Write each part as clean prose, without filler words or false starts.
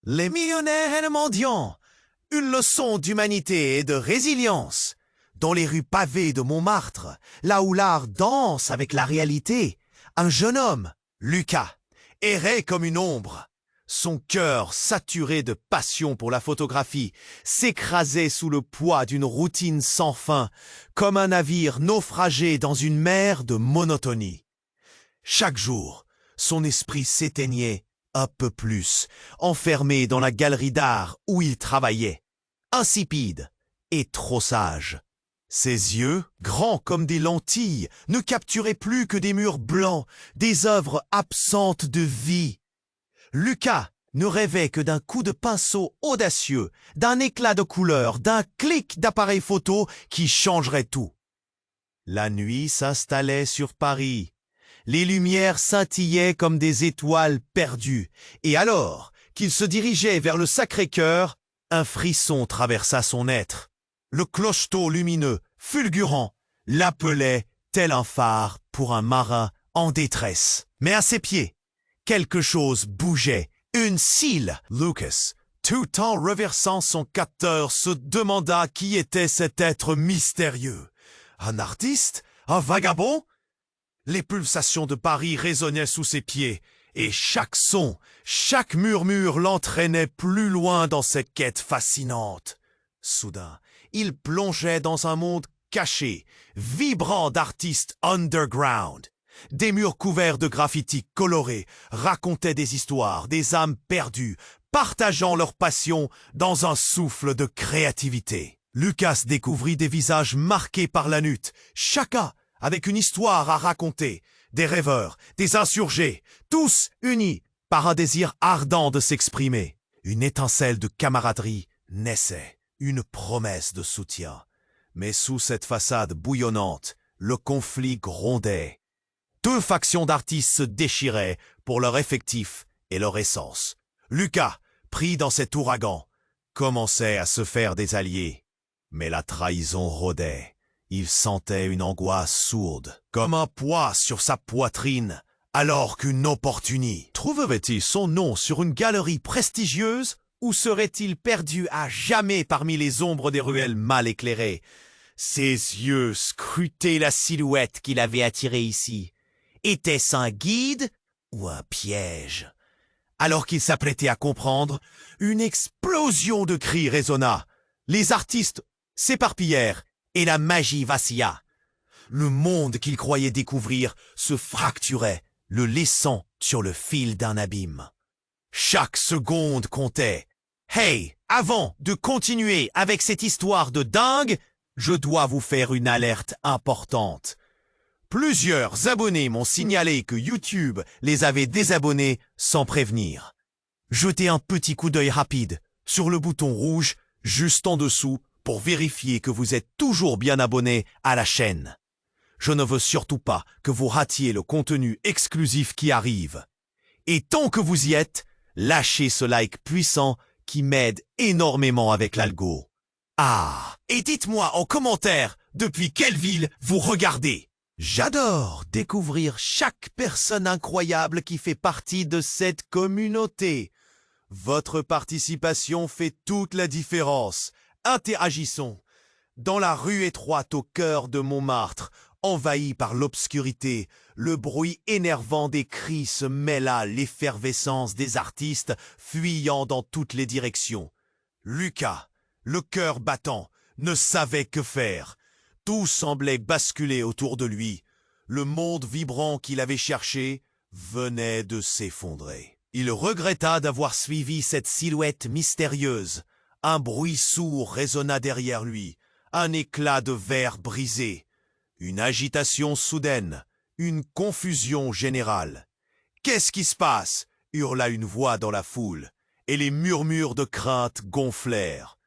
Les millionnaires mendiants, une leçon d'humanité et de résilience. Dans les rues pavées de Montmartre, là où l'art danse avec la réalité, un jeune homme, Lucas, errait comme une ombre. Son cœur, saturé de passion pour la photographie, s'écrasait sous le poids d'une routine sans fin, comme un navire naufragé dans une mer de monotonie. Chaque jour, son esprit s'éteignait un peu plus, enfermé dans la galerie d'art où il travaillait, insipide et trop sage. Ses yeux, grands comme des lentilles, ne capturaient plus que des murs blancs, des œuvres absentes de vie. Lucas ne rêvait que d'un coup de pinceau audacieux, d'un éclat de couleur, d'un clic d'appareil photo qui changerait tout. La nuit s'installait sur Paris. Les lumières scintillaient comme des étoiles perdues, et alors qu'il se dirigeait vers le Sacré-Cœur, un frisson traversa son être. Le clocheton lumineux, fulgurant, l'appelait tel un phare pour un marin en détresse. Mais à ses pieds, quelque chose bougeait, une cile. Lucas, tout en reversant son capteur, se demanda qui était cet être mystérieux. Un artiste? Un vagabond? Les pulsations de Paris résonnaient sous ses pieds, et chaque son, chaque murmure l'entraînait plus loin dans cette quête fascinante. Soudain, il plongeait dans un monde caché, vibrant d'artistes underground. Des murs couverts de graffitis colorés racontaient des histoires, des âmes perdues, partageant leur passion dans un souffle de créativité. Lucas découvrit des visages marqués par la lutte, chacun avec une histoire à raconter, des rêveurs, des insurgés, tous unis par un désir ardent de s'exprimer. Une étincelle de camaraderie naissait, une promesse de soutien. Mais sous cette façade bouillonnante, le conflit grondait. Deux factions d'artistes se déchiraient pour leur effectif et leur essence. Lucas, pris dans cet ouragan, commençait à se faire des alliés. Mais la trahison rôdait. Il sentait une angoisse sourde, comme un poids sur sa poitrine, alors qu'une opportunité. Trouverait-il son nom sur une galerie prestigieuse ou serait-il perdu à jamais parmi les ombres des ruelles mal éclairées? Ses yeux scrutaient la silhouette qu'il avait attirée ici. Était-ce un guide ou un piège? Alors qu'il s'apprêtait à comprendre, une explosion de cris résonna. Les artistes s'éparpillèrent et la magie vacilla. Le monde qu'il croyait découvrir se fracturait, le laissant sur le fil d'un abîme. Chaque seconde comptait. Hey, avant de continuer avec cette histoire de dingue, je dois vous faire une alerte importante. Plusieurs abonnés m'ont signalé que YouTube les avait désabonnés sans prévenir. Jetez un petit coup d'œil rapide sur le bouton rouge juste en dessous pour vérifier que vous êtes toujours bien abonné à la chaîne. Je ne veux surtout pas que vous ratiez le contenu exclusif qui arrive. Et tant que vous y êtes, lâchez ce like puissant qui m'aide énormément avec l'algo. Ah, et dites-moi en commentaire depuis quelle ville vous regardez. J'adore découvrir chaque personne incroyable qui fait partie de cette communauté. Votre participation fait toute la différence. Interagissons. Dans la rue étroite au cœur de Montmartre, envahie par l'obscurité, le bruit énervant des cris se mêle à l'effervescence des artistes fuyant dans toutes les directions. Lucas, le cœur battant, ne savait que faire. Tout semblait basculer autour de lui. Le monde vibrant qu'il avait cherché venait de s'effondrer. Il regretta d'avoir suivi cette silhouette mystérieuse. Un bruit sourd résonna derrière lui, un éclat de verre brisé, une agitation soudaine, une confusion générale. « Qu'est-ce qui se passe ?» hurla une voix dans la foule, et les murmures de crainte gonflèrent.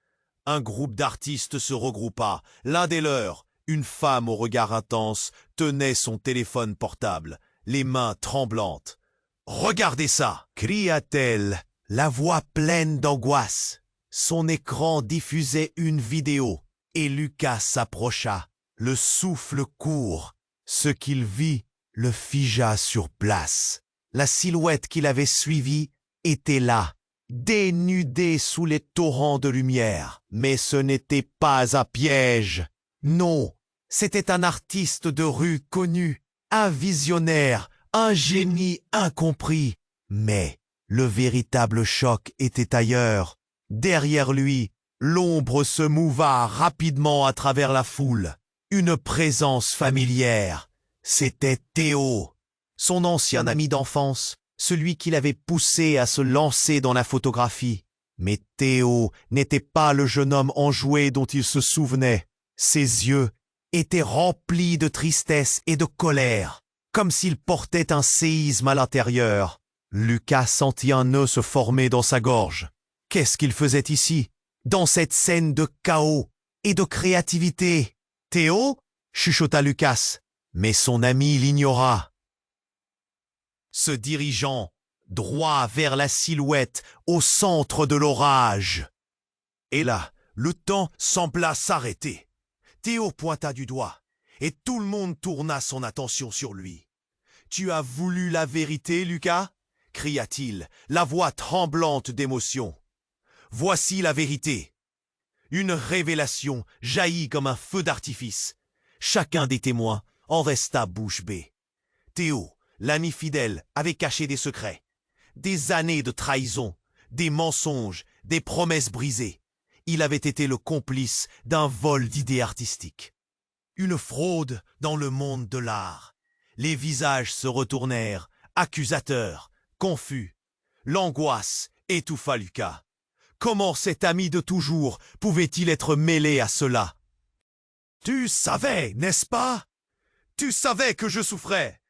Un groupe d'artistes se regroupa, l'un des leurs, une femme au regard intense, tenait son téléphone portable, les mains tremblantes. « Regardez ça !» cria-t-elle, la voix pleine d'angoisse. Son écran diffusait une vidéo, et Lucas s'approcha, le souffle court. Ce qu'il vit le figea sur place. La silhouette qu'il avait suivie était là, dénudé sous les torrents de lumière. Mais ce n'était pas un piège. Non, c'était un artiste de rue connu, un visionnaire, un génie incompris. Mais le véritable choc était ailleurs. Derrière lui, l'ombre se mouva rapidement à travers la foule. Une présence familière. C'était Théo, son ancien ami d'enfance, celui qui l'avait poussé à se lancer dans la photographie. Mais Théo n'était pas le jeune homme enjoué dont il se souvenait. Ses yeux étaient remplis de tristesse et de colère, comme s'il portait un séisme à l'intérieur. Lucas sentit un nœud se former dans sa gorge. Qu'est-ce qu'il faisait ici, dans cette scène de chaos et de créativité? Théo, chuchota Lucas, mais son ami l'ignora. Se dirigeant droit vers la silhouette au centre de l'orage. Et là, le temps sembla s'arrêter. Théo pointa du doigt, et tout le monde tourna son attention sur lui. « Tu as voulu la vérité, Lucas ?» cria-t-il, la voix tremblante d'émotion. « Voici la vérité. » Une révélation jaillit comme un feu d'artifice. Chacun des témoins en resta bouche bée. Théo, l'ami fidèle, avait caché des secrets. Des années de trahison, des mensonges, des promesses brisées. Il avait été le complice d'un vol d'idées artistiques. Une fraude dans le monde de l'art. Les visages se retournèrent, accusateurs, confus. L'angoisse étouffa Lucas. Comment cet ami de toujours pouvait-il être mêlé à cela? « Tu savais, n'est-ce pas? Tu savais que je souffrais. »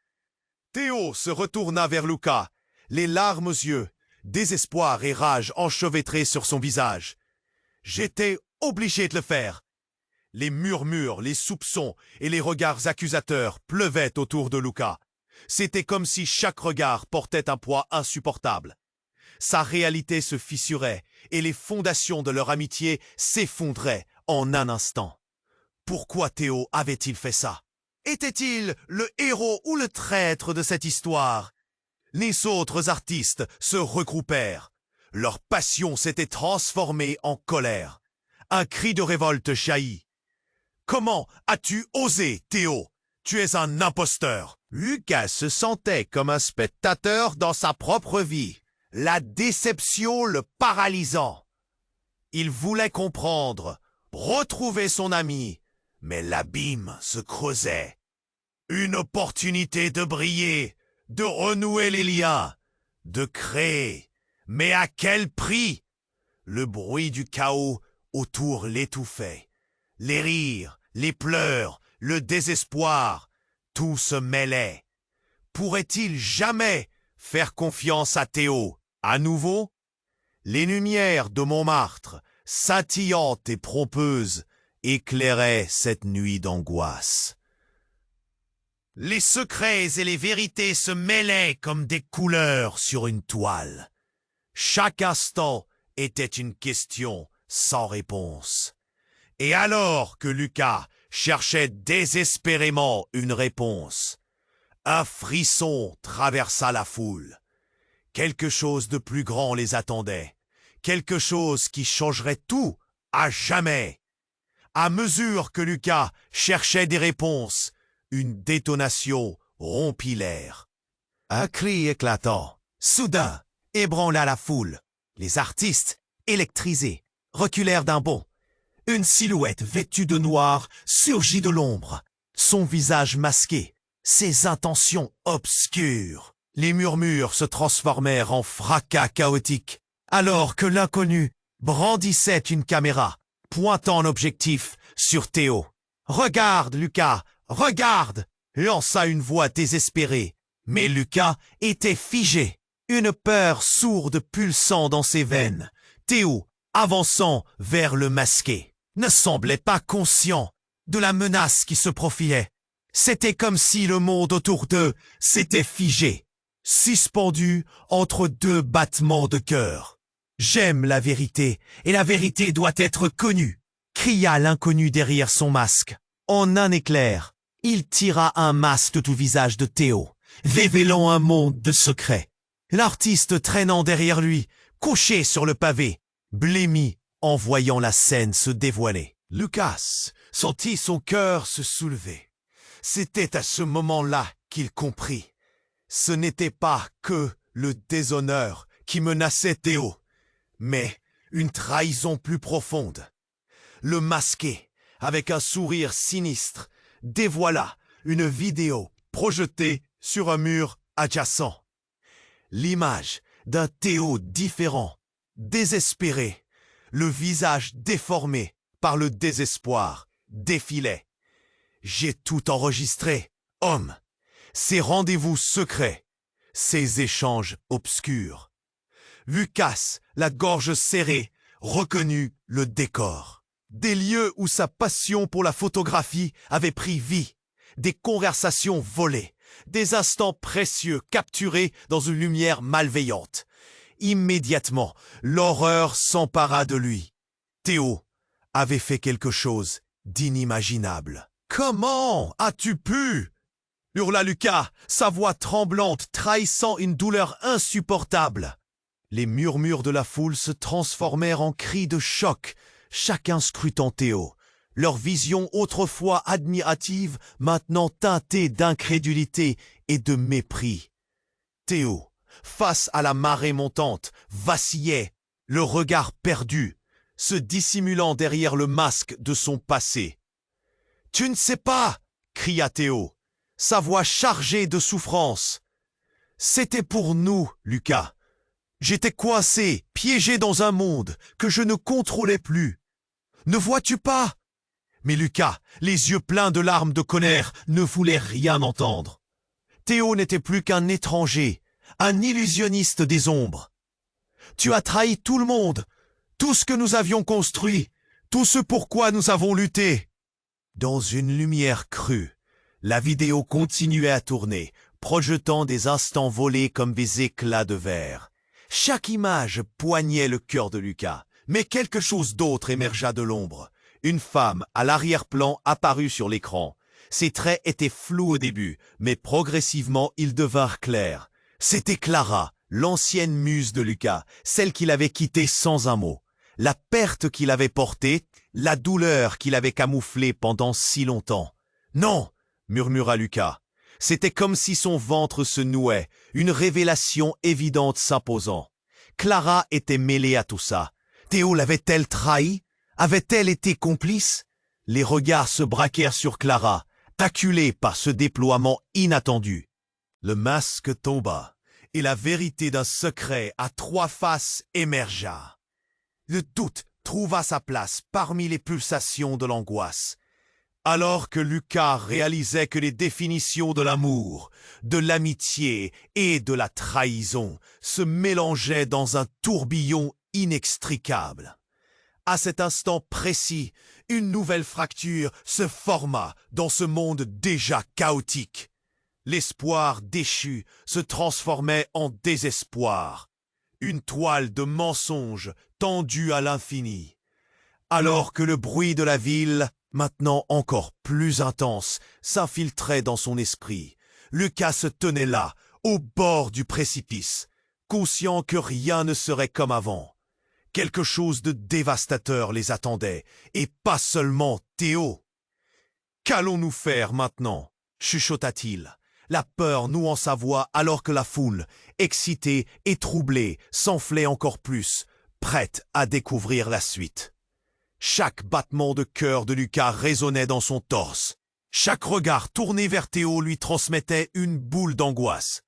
Théo se retourna vers Lucas, les larmes aux yeux, désespoir et rage enchevêtrés sur son visage. « J'étais obligé de le faire. » Les murmures, les soupçons et les regards accusateurs pleuvaient autour de Lucas. C'était comme si chaque regard portait un poids insupportable. Sa réalité se fissurait et les fondations de leur amitié s'effondraient en un instant. Pourquoi Théo avait-il fait ça? Était-il le héros ou le traître de cette histoire? Les autres artistes se regroupèrent. Leur passion s'était transformée en colère. Un cri de révolte jaillit. « Comment as-tu osé, Théo? Tu es un imposteur !» Lucas se sentait comme un spectateur dans sa propre vie, la déception le paralysant. Il voulait comprendre, retrouver son ami, mais l'abîme se creusait. Une opportunité de briller, de renouer les liens, de créer. Mais à quel prix? Le bruit du chaos autour l'étouffait. Les rires, les pleurs, le désespoir, tout se mêlait. Pourrait-il jamais faire confiance à Théo à nouveau? Les lumières de Montmartre, scintillantes et trompeuses, éclairaient cette nuit d'angoisse. Les secrets et les vérités se mêlaient comme des couleurs sur une toile. Chaque instant était une question sans réponse. Et alors que Lucas cherchait désespérément une réponse, un frisson traversa la foule. Quelque chose de plus grand les attendait, quelque chose qui changerait tout à jamais. À mesure que Lucas cherchait des réponses, une détonation rompit l'air. Un cri éclatant, soudain, ébranla la foule. Les artistes, électrisés, reculèrent d'un bond. Une silhouette vêtue de noir surgit de l'ombre, son visage masqué, ses intentions obscures. Les murmures se transformèrent en fracas chaotiques, alors que l'inconnu brandissait une caméra, pointant l'objectif sur Théo. « Regarde, Lucas, regarde !» lança une voix désespérée. Mais Lucas était figé, une peur sourde pulsant dans ses veines. Théo, avançant vers le masqué, ne semblait pas conscient de la menace qui se profilait. C'était comme si le monde autour d'eux s'était figé, suspendu entre deux battements de cœur. « J'aime la vérité, et la vérité doit être connue !» cria l'inconnu derrière son masque. En un éclair, il tira un masque du visage de Théo, révélant un monde de secrets. L'artiste traînant derrière lui couché sur le pavé, blêmi en voyant la scène se dévoiler. Lucas sentit son cœur se soulever. C'était à ce moment-là qu'il comprit. Ce n'était pas que le déshonneur qui menaçait Théo, mais une trahison plus profonde. Le masqué, avec un sourire sinistre, dévoila une vidéo projetée sur un mur adjacent. L'image d'un Théo différent, désespéré, le visage déformé par le désespoir, défilait. J'ai tout enregistré, homme. Ces rendez-vous secrets, ces échanges obscurs. Lucas, la gorge serrée, reconnut le décor. Des lieux où sa passion pour la photographie avait pris vie, des conversations volées, des instants précieux capturés dans une lumière malveillante. Immédiatement, l'horreur s'empara de lui. Théo avait fait quelque chose d'inimaginable. « Comment as-tu pu ?» hurla Lucas, sa voix tremblante trahissant une douleur insupportable. Les murmures de la foule se transformèrent en cris de choc, chacun scrutant Théo, leur vision autrefois admirative maintenant teintée d'incrédulité et de mépris. Théo, face à la marée montante, vacillait, le regard perdu, se dissimulant derrière le masque de son passé. « Tu ne sais pas !» cria Théo, sa voix chargée de souffrance. « C'était pour nous, Lucas. J'étais coincé, piégé dans un monde que je ne contrôlais plus. Ne vois-tu pas ?» Mais Lucas, les yeux pleins de larmes de colère, ne voulait rien entendre. Théo n'était plus qu'un étranger, un illusionniste des ombres. « Tu as trahi tout le monde, tout ce que nous avions construit, tout ce pourquoi nous avons lutté. » Dans une lumière crue, la vidéo continuait à tourner, projetant des instants volés comme des éclats de verre. Chaque image poignait le cœur de Lucas, mais quelque chose d'autre émergea de l'ombre. Une femme à l'arrière-plan apparut sur l'écran. Ses traits étaient flous au début, mais progressivement ils devinrent clairs. C'était Clara, l'ancienne muse de Lucas, celle qu'il avait quittée sans un mot. La perte qu'il avait portée, la douleur qu'il avait camouflée pendant si longtemps. « Non !» murmura Lucas. C'était comme si son ventre se nouait, une révélation évidente s'imposant. Clara était mêlée à tout ça. Théo l'avait-elle trahi? Avait-elle été complice? Les regards se braquèrent sur Clara, acculés par ce déploiement inattendu. Le masque tomba, et la vérité d'un secret à trois faces émergea. Le doute trouva sa place parmi les pulsations de l'angoisse. Alors que Lucas réalisait que les définitions de l'amour, de l'amitié et de la trahison se mélangeaient dans un tourbillon inextricable. À cet instant précis, une nouvelle fracture se forma dans ce monde déjà chaotique. L'espoir déchu se transformait en désespoir. Une toile de mensonges tendue à l'infini. Alors que le bruit de la ville, maintenant encore plus intense, s'infiltrait dans son esprit, Lucas se tenait là, au bord du précipice, conscient que rien ne serait comme avant. Quelque chose de dévastateur les attendait, et pas seulement Théo. « Qu'allons-nous faire maintenant ?» chuchota-t-il, la peur nouant sa voix alors que la foule, excitée et troublée, s'enflait encore plus, prête à découvrir la suite. Chaque battement de cœur de Lucas résonnait dans son torse. Chaque regard tourné vers Théo lui transmettait une boule d'angoisse.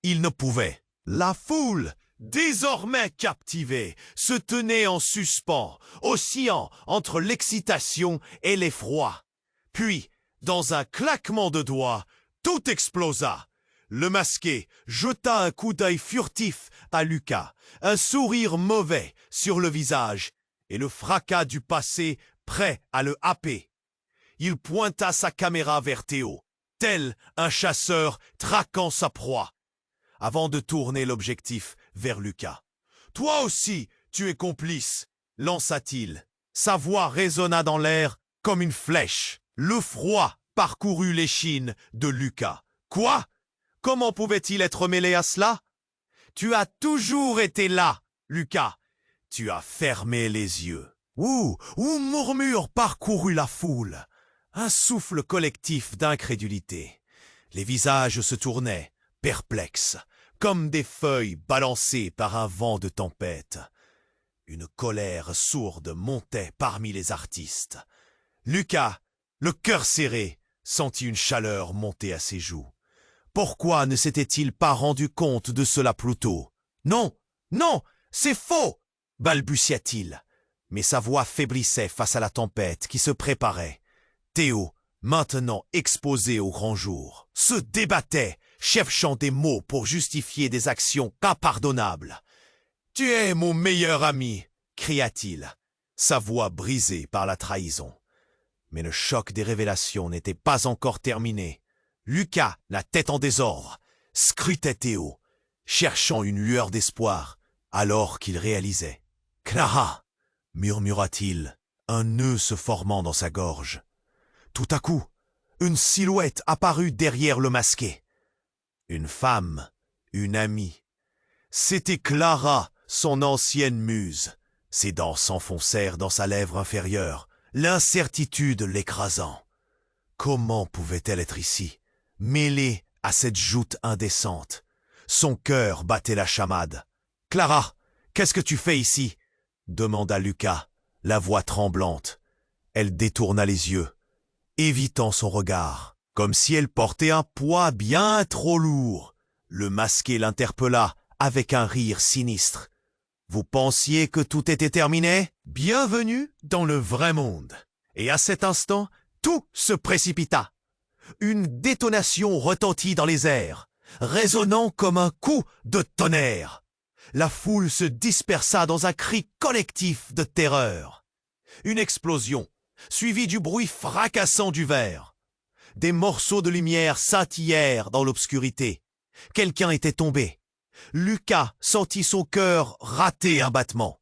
Il ne pouvait. La foule, désormais captivée, se tenait en suspens, oscillant entre l'excitation et l'effroi. Puis, dans un claquement de doigts, tout explosa. Le masqué jeta un coup d'œil furtif à Lucas, un sourire mauvais sur le visage, et le fracas du passé prêt à le happer. Il pointa sa caméra vers Théo, tel un chasseur traquant sa proie, avant de tourner l'objectif vers Lucas. « Toi aussi, tu es complice !» lança-t-il. Sa voix résonna dans l'air comme une flèche. Le froid parcourut l'échine de Lucas. « Quoi? Comment pouvait-il être mêlé à cela? Tu as toujours été là !» Lucas, tu as fermé les yeux. Où murmure parcourut la foule. Un souffle collectif d'incrédulité. Les visages se tournaient, perplexes, comme des feuilles balancées par un vent de tempête. Une colère sourde montait parmi les artistes. Lucas, le cœur serré, sentit une chaleur monter à ses joues. Pourquoi ne s'était-il pas rendu compte de cela plus tôt? Non, non, c'est faux, balbutia-t-il. Mais sa voix faiblissait face à la tempête qui se préparait. Théo, maintenant exposé au grand jour, se débattait, cherchant des mots pour justifier des actions impardonnables. « Tu es mon meilleur ami !» cria-t-il, sa voix brisée par la trahison. Mais le choc des révélations n'était pas encore terminé. Lucas, la tête en désordre, scrutait Théo, cherchant une lueur d'espoir, alors qu'il réalisait. « Clara !» murmura-t-il, un nœud se formant dans sa gorge. Tout à coup, une silhouette apparut derrière le masqué. Une femme, une amie. C'était Clara, son ancienne muse. Ses dents s'enfoncèrent dans sa lèvre inférieure, l'incertitude l'écrasant. Comment pouvait-elle être ici, mêlée à cette joute indécente? Son cœur battait la chamade. « Clara, qu'est-ce que tu fais ici ?» demanda Lucas, la voix tremblante. Elle détourna les yeux, évitant son regard, comme si elle portait un poids bien trop lourd. Le masqué l'interpella avec un rire sinistre. « Vous pensiez que tout était terminé? Bienvenue dans le vrai monde. » Et à cet instant, tout se précipita. Une détonation retentit dans les airs, résonnant comme un coup de tonnerre. La foule se dispersa dans un cri collectif de terreur. Une explosion, suivie du bruit fracassant du verre. Des morceaux de lumière scintillèrent dans l'obscurité. Quelqu'un était tombé. Lucas sentit son cœur rater un battement.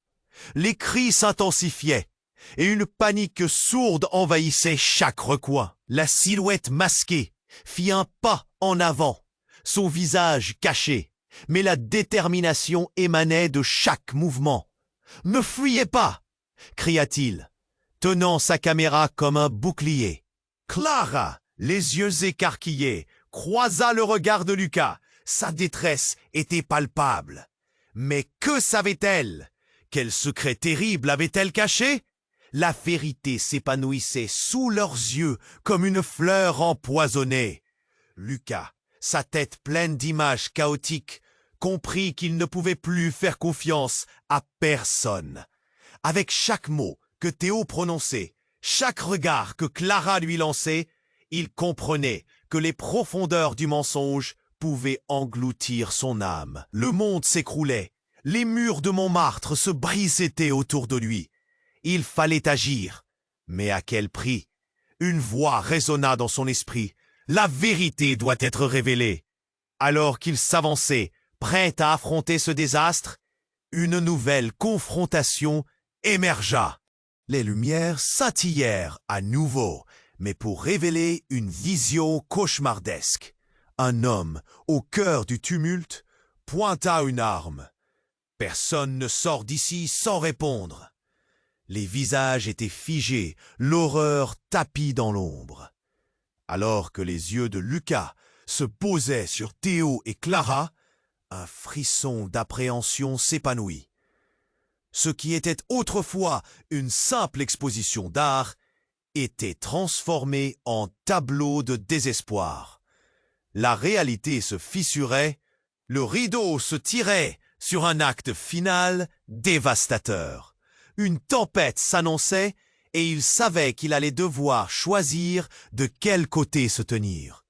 Les cris s'intensifiaient, et une panique sourde envahissait chaque recoin. La silhouette masquée fit un pas en avant, son visage caché, mais la détermination émanait de chaque mouvement. « Ne fuyez pas !» cria-t-il, tenant sa caméra comme un bouclier. Clara, les yeux écarquillés, croisa le regard de Lucas. Sa détresse était palpable. Mais que savait-elle? Quel secret terrible avait-elle caché? La vérité s'épanouissait sous leurs yeux comme une fleur empoisonnée. Lucas, sa tête pleine d'images chaotiques, comprit qu'il ne pouvait plus faire confiance à personne. Avec chaque mot que Théo prononçait, chaque regard que Clara lui lançait, il comprenait que les profondeurs du mensonge pouvaient engloutir son âme. Le monde s'écroulait, les murs de Montmartre se brisaient autour de lui. Il fallait agir, mais à quel prix? Une voix résonna dans son esprit. La vérité doit être révélée. Alors qu'il s'avançait, prêt à affronter ce désastre, une nouvelle confrontation émergea. Les lumières scintillèrent à nouveau, mais pour révéler une vision cauchemardesque. Un homme, au cœur du tumulte, pointa une arme. Personne ne sort d'ici sans répondre. Les visages étaient figés, l'horreur tapie dans l'ombre. Alors que les yeux de Lucas se posaient sur Théo et Clara, un frisson d'appréhension s'épanouit. Ce qui était autrefois une simple exposition d'art était transformé en tableau de désespoir. La réalité se fissurait, le rideau se tirait sur un acte final dévastateur. Une tempête s'annonçait et il savait qu'il allait devoir choisir de quel côté se tenir.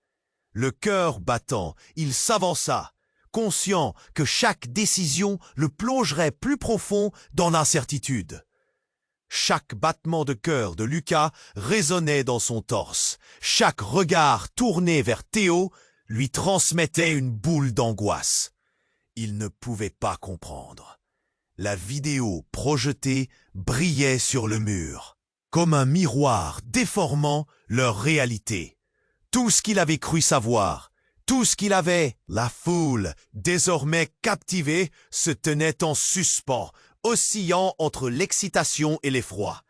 Le cœur battant, il s'avança, conscient que chaque décision le plongerait plus profond dans l'incertitude. Chaque battement de cœur de Lucas résonnait dans son torse. Chaque regard tourné vers Théo lui transmettait une boule d'angoisse. Il ne pouvait pas comprendre. La vidéo projetée brillait sur le mur, comme un miroir déformant leur réalité. Tout ce qu'il avait cru savoir, Tout ce qu'il avait, la foule, désormais captivée, se tenait en suspens, oscillant entre l'excitation et l'effroi.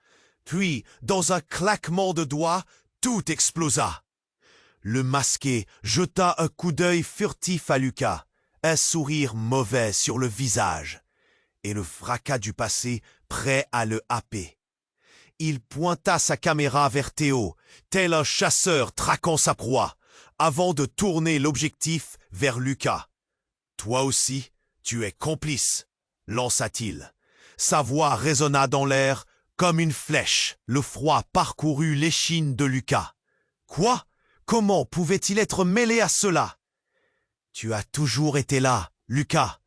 Puis, dans un claquement de doigts, tout explosa. Le masqué jeta un coup d'œil furtif à Lucas, un sourire mauvais sur le visage, et le fracas du passé prêt à le happer. Il pointa sa caméra vers Théo, tel un chasseur traquant sa proie, avant de tourner l'objectif vers Lucas. « Toi aussi, tu es complice », lança-t-il. Sa voix résonna dans l'air comme une flèche. Le froid parcourut l'échine de Lucas. « Quoi ? Comment pouvait-il être mêlé à cela ? Tu as toujours été là, Lucas.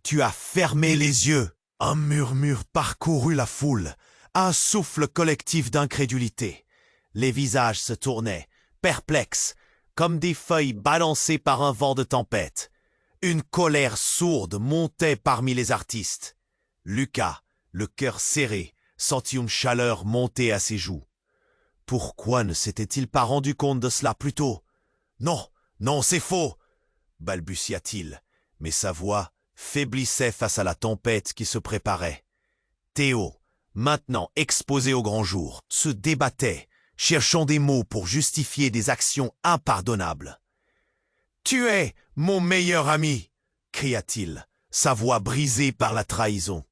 Tu as fermé les yeux. » Un murmure parcourut la foule, un souffle collectif d'incrédulité. Les visages se tournaient, perplexes, comme des feuilles balancées par un vent de tempête. Une colère sourde montait parmi les artistes. Lucas, le cœur serré, sentit une chaleur monter à ses joues. Pourquoi ne s'était-il pas rendu compte de cela plus tôt ? Non, non, c'est faux, balbutia-t-il, mais sa voix faiblissait face à la tempête qui se préparait. Théo, maintenant exposé au grand jour, se débattait, cherchant des mots pour justifier des actions impardonnables. « Tu es mon meilleur ami !» cria-t-il, sa voix brisée par la trahison.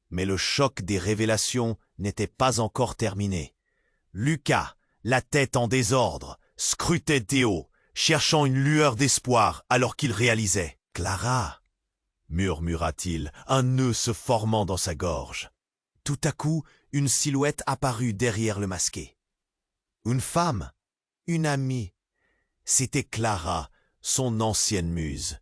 Mais le choc des révélations n'était pas encore terminé. Lucas, la tête en désordre, scrutait Théo, cherchant une lueur d'espoir alors qu'il réalisait. « Clara !» murmura-t-il, un nœud se formant dans sa gorge. Tout à coup, une silhouette apparut derrière le masqué. Une femme, une amie. C'était Clara, son ancienne muse.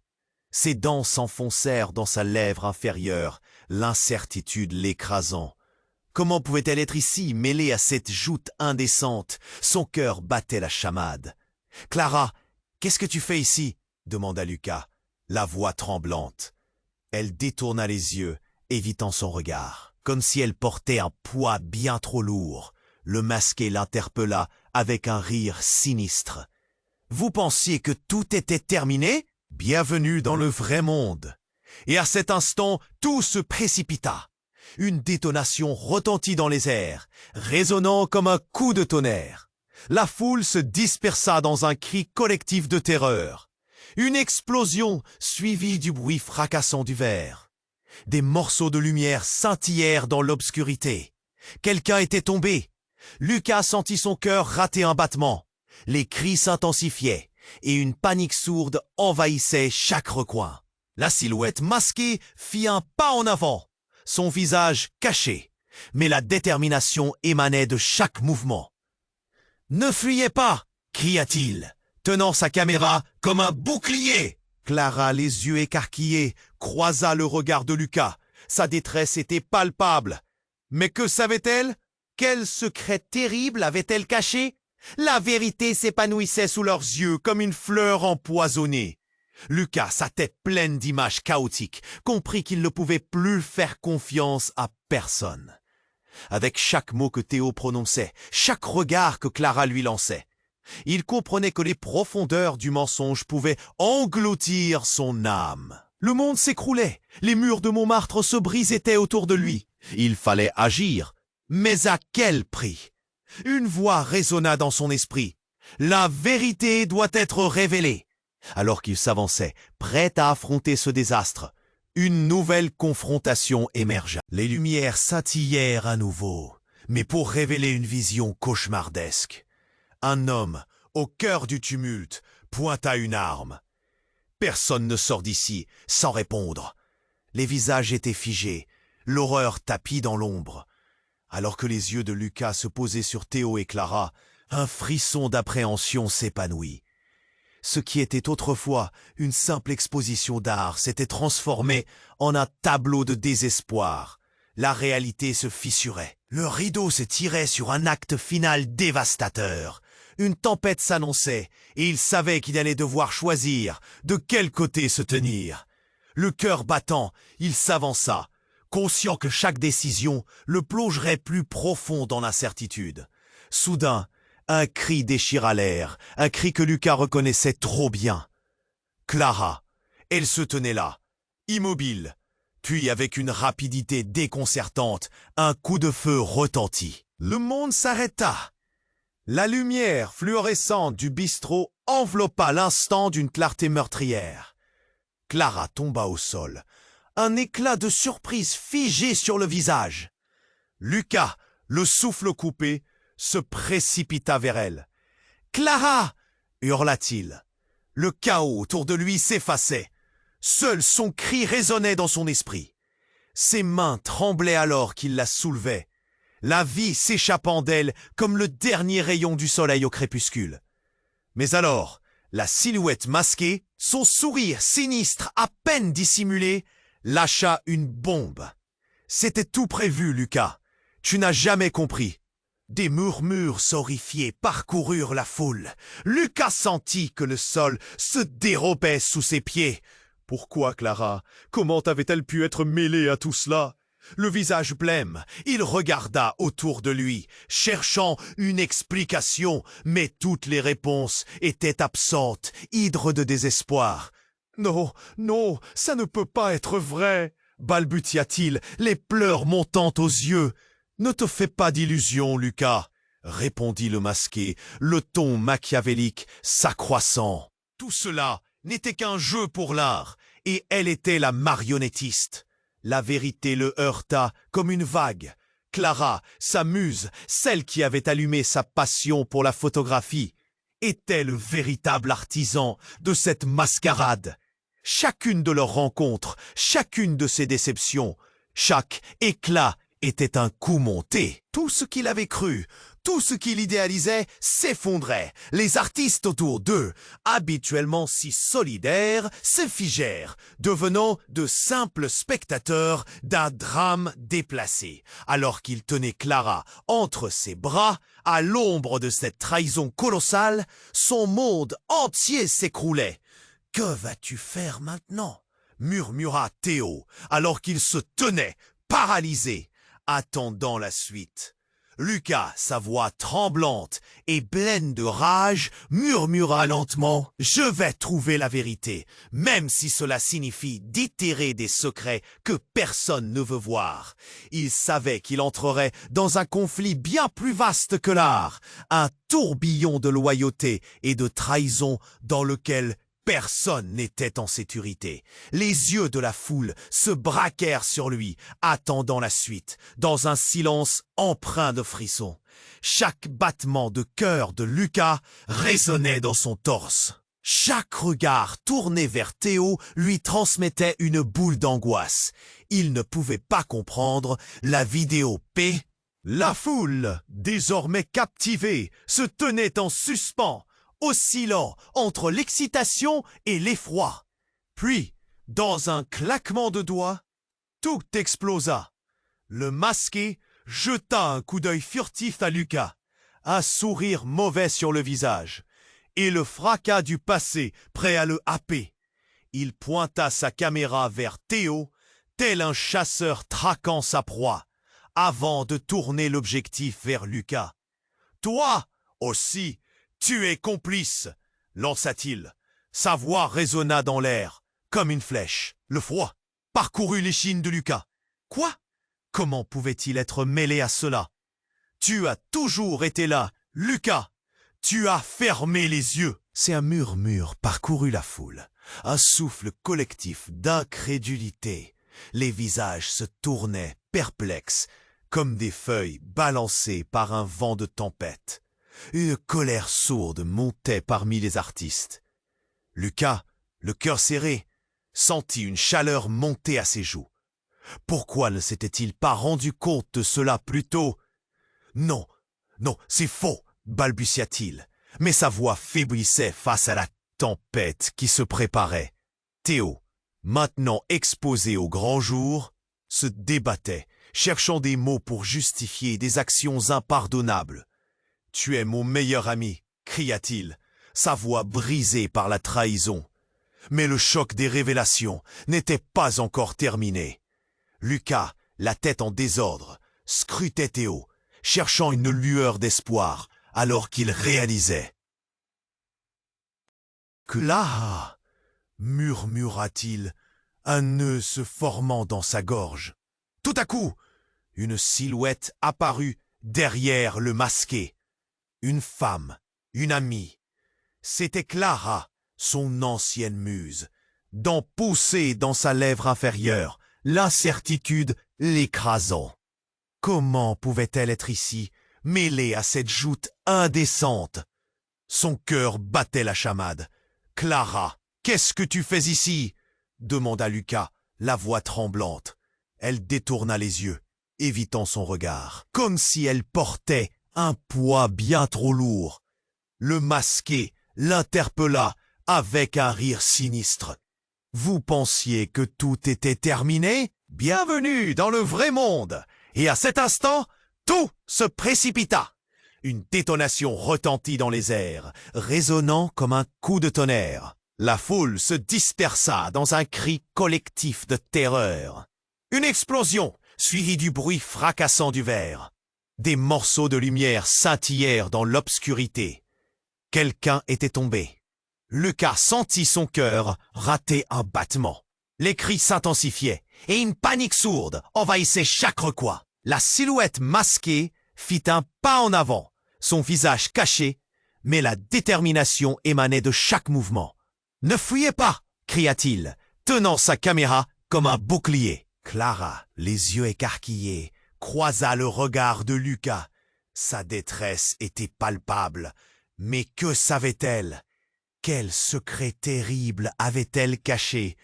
Ses dents s'enfoncèrent dans sa lèvre inférieure, l'incertitude l'écrasant. Comment pouvait-elle être ici, mêlée à cette joute indécente? Son cœur battait la chamade. « Clara, qu'est-ce que tu fais ici ?» demanda Lucas, la voix tremblante. Elle détourna les yeux, évitant son regard. Comme si elle portait un poids bien trop lourd, le masqué l'interpella avec un rire sinistre. « Vous pensiez que tout était terminé ? Bienvenue dans le vrai monde !» Et à cet instant, tout se précipita. Une détonation retentit dans les airs, résonnant comme un coup de tonnerre. La foule se dispersa dans un cri collectif de terreur. Une explosion suivie du bruit fracassant du verre. Des morceaux de lumière scintillèrent dans l'obscurité. Quelqu'un était tombé. Lucas sentit son cœur rater un battement. Les cris s'intensifiaient et une panique sourde envahissait chaque recoin. La silhouette masquée fit un pas en avant, son visage caché, mais la détermination émanait de chaque mouvement. « Ne fuyez pas !» cria-t-il, tenant sa caméra comme un bouclier. Clara, les yeux écarquillés, croisa le regard de Lucas. Sa détresse était palpable. Mais que savait-elle? Quel secret terrible avait-elle caché? La vérité s'épanouissait sous leurs yeux comme une fleur empoisonnée. Lucas, sa tête pleine d'images chaotiques, comprit qu'il ne pouvait plus faire confiance à personne. Avec chaque mot que Théo prononçait, chaque regard que Clara lui lançait, il comprenait que les profondeurs du mensonge pouvaient engloutir son âme. Le monde s'écroulait, les murs de Montmartre se brisaient autour de lui. Il fallait agir, mais à quel prix? Une voix résonna dans son esprit. La vérité doit être révélée. Alors qu'il s'avançait, prêt à affronter ce désastre, une nouvelle confrontation émergea. Les lumières scintillèrent à nouveau, mais pour révéler une vision cauchemardesque. Un homme, au cœur du tumulte, pointa une arme. Personne ne sort d'ici sans répondre. Les visages étaient figés, l'horreur tapie dans l'ombre. Alors que les yeux de Lucas se posaient sur Théo et Clara, un frisson d'appréhension s'épanouit. Ce qui était autrefois une simple exposition d'art s'était transformé en un tableau de désespoir. La réalité se fissurait. Le rideau se tirait sur un acte final dévastateur. Une tempête s'annonçait et il savait qu'il allait devoir choisir de quel côté se tenir. Le cœur battant, il s'avança, conscient que chaque décision le plongerait plus profond dans l'incertitude. Soudain, un cri déchira l'air, un cri que Lucas reconnaissait trop bien. Clara, elle se tenait là, immobile. Puis avec une rapidité déconcertante, un coup de feu retentit. Le monde s'arrêta. La lumière fluorescente du bistrot enveloppa l'instant d'une clarté meurtrière. Clara tomba au sol, un éclat de surprise figé sur le visage. Lucas, le souffle coupé, se précipita vers elle. « Clara !» hurla-t-il. Le chaos autour de lui s'effaçait. Seul son cri résonnait dans son esprit. Ses mains tremblaient alors qu'il la soulevait, la vie s'échappant d'elle comme le dernier rayon du soleil au crépuscule. Mais alors, la silhouette masquée, son sourire sinistre à peine dissimulé, lâcha une bombe. C'était tout prévu, Lucas. Tu n'as jamais compris. Des murmures horrifiés parcoururent la foule. Lucas sentit que le sol se dérobait sous ses pieds. Pourquoi, Clara? Comment avait-elle pu être mêlée à tout cela? Le visage blême, il regarda autour de lui, cherchant une explication, mais toutes les réponses étaient absentes, hydres de désespoir. « Non, non, ça ne peut pas être vrai !» balbutia-t-il, les pleurs montant aux yeux. « Ne te fais pas d'illusions, Lucas !» répondit le masqué, le ton machiavélique s'accroissant. Tout cela n'était qu'un jeu pour l'art, et elle était la marionnettiste. La vérité le heurta comme une vague. Clara, sa muse, celle qui avait allumé sa passion pour la photographie, était le véritable artisan de cette mascarade. Chacune de leurs rencontres, chacune de ses déceptions, chaque éclat était un coup monté. Tout ce qu'il avait cru, tout ce qu'il idéalisait s'effondrait. Les artistes autour d'eux, habituellement si solidaires, se figèrent, devenant de simples spectateurs d'un drame déplacé. Alors qu'il tenait Clara entre ses bras, à l'ombre de cette trahison colossale, son monde entier s'écroulait. « Que vas-tu faire maintenant ?» murmura Théo, alors qu'il se tenait, paralysé, attendant la suite. Lucas, sa voix tremblante et pleine de rage, murmura lentement « Je vais trouver la vérité, même si cela signifie déterrer des secrets que personne ne veut voir. » Il savait qu'il entrerait dans un conflit bien plus vaste que l'art, un tourbillon de loyauté et de trahison dans lequel personne n'était en sécurité. Les yeux de la foule se braquèrent sur lui, attendant la suite, dans un silence empreint de frissons. Chaque battement de cœur de Lucas résonnait dans son torse. Chaque regard tourné vers Théo lui transmettait une boule d'angoisse. Il ne pouvait pas comprendre la vidéo P. La foule, désormais captivée, se tenait en suspens, oscillant entre l'excitation et l'effroi. Puis, dans un claquement de doigts, tout explosa. Le masqué jeta un coup d'œil furtif à Lucas, un sourire mauvais sur le visage, et le fracas du passé prêt à le happer. Il pointa sa caméra vers Théo, tel un chasseur traquant sa proie, avant de tourner l'objectif vers Lucas. « Toi aussi, tu es complice !» lança-t-il. Sa voix résonna dans l'air, comme une flèche. Le froid parcourut l'échine de Lucas. « Quoi? Comment pouvait-il être mêlé à cela? Tu as toujours été là, Lucas. Tu as fermé les yeux. » C'est un murmure parcourut la foule, un souffle collectif d'incrédulité. Les visages se tournaient, perplexes, comme des feuilles balancées par un vent de tempête. Une colère sourde montait parmi les artistes. Lucas, le cœur serré, sentit une chaleur monter à ses joues. Pourquoi ne s'était-il pas rendu compte de cela plus tôt? « Non, non, c'est faux !» balbutia-t-il, mais sa voix faiblissait face à la tempête qui se préparait. Théo, maintenant exposé au grand jour, se débattait, cherchant des mots pour justifier des actions impardonnables. « Tu es mon meilleur ami !» cria-t-il, sa voix brisée par la trahison. Mais le choc des révélations n'était pas encore terminé. Lucas, la tête en désordre, scrutait Théo, cherchant une lueur d'espoir, alors qu'il réalisait que là, murmura-t-il, un nœud se formant dans sa gorge. Tout à coup, une silhouette apparut derrière le masqué. Une femme, une amie. C'était Clara, son ancienne muse. Dents poussées dans sa lèvre inférieure, l'incertitude l'écrasant. Comment pouvait-elle être ici, mêlée à cette joute indécente? Son cœur battait la chamade. « Clara, qu'est-ce que tu fais ici ?» demanda Lucas, la voix tremblante. Elle détourna les yeux, évitant son regard, comme si elle portait un poids bien trop lourd. Le masqué l'interpella avec un rire sinistre. « Vous pensiez que tout était terminé? Bienvenue dans le vrai monde !» Et à cet instant, tout se précipita. Une détonation retentit dans les airs, résonnant comme un coup de tonnerre. La foule se dispersa dans un cri collectif de terreur. Une explosion, suivie du bruit fracassant du verre. Des morceaux de lumière scintillèrent dans l'obscurité. Quelqu'un était tombé. Lucas sentit son cœur rater un battement. Les cris s'intensifiaient et une panique sourde envahissait chaque recoin. La silhouette masquée fit un pas en avant, son visage caché, mais la détermination émanait de chaque mouvement. « Ne fuyez pas !» cria-t-il, tenant sa caméra comme un bouclier. Clara, les yeux écarquillés, croisa le regard de Lucas. Sa détresse était palpable, mais que savait-elle? Quel secret terrible avait-elle caché?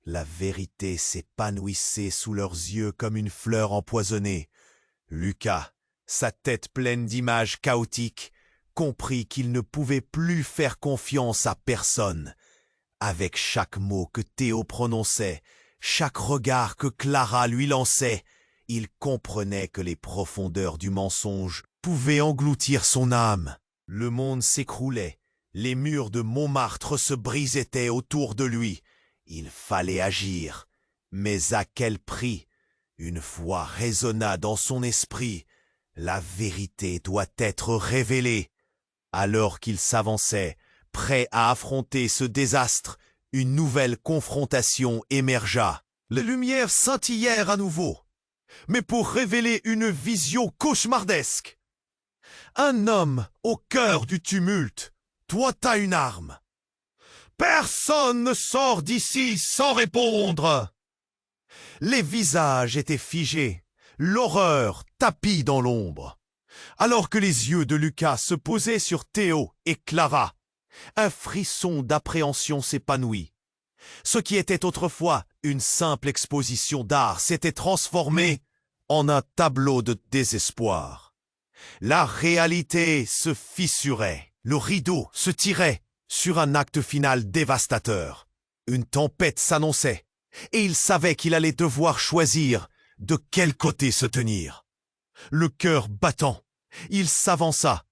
La vérité s'épanouissait sous leurs yeux comme une fleur empoisonnée. Lucas, sa tête pleine d'images chaotiques, comprit qu'il ne pouvait plus faire confiance à personne. Avec chaque mot que Théo prononçait, chaque regard que Clara lui lançait, il comprenait que les profondeurs du mensonge pouvaient engloutir son âme. Le monde s'écroulait, les murs de Montmartre se brisaient autour de lui. Il fallait agir, mais à quel prix? Une voix résonna dans son esprit. La vérité doit être révélée. Alors qu'il s'avançait, prêt à affronter ce désastre, une nouvelle confrontation émergea. Les lumières scintillèrent à nouveau, mais pour révéler une vision cauchemardesque. Un homme au cœur du tumulte. Toi, t'as une arme. Personne ne sort d'ici sans répondre. Les visages étaient figés, l'horreur tapie dans l'ombre. Alors que les yeux de Lucas se posaient sur Théo et Clara, un frisson d'appréhension s'épanouit. Ce qui était autrefois une simple exposition d'art s'était transformé en un tableau de désespoir. La réalité se fissurait, le rideau se tirait sur un acte final dévastateur. Une tempête s'annonçait, et il savait qu'il allait devoir choisir de quel côté se tenir. Le cœur battant, il s'avança,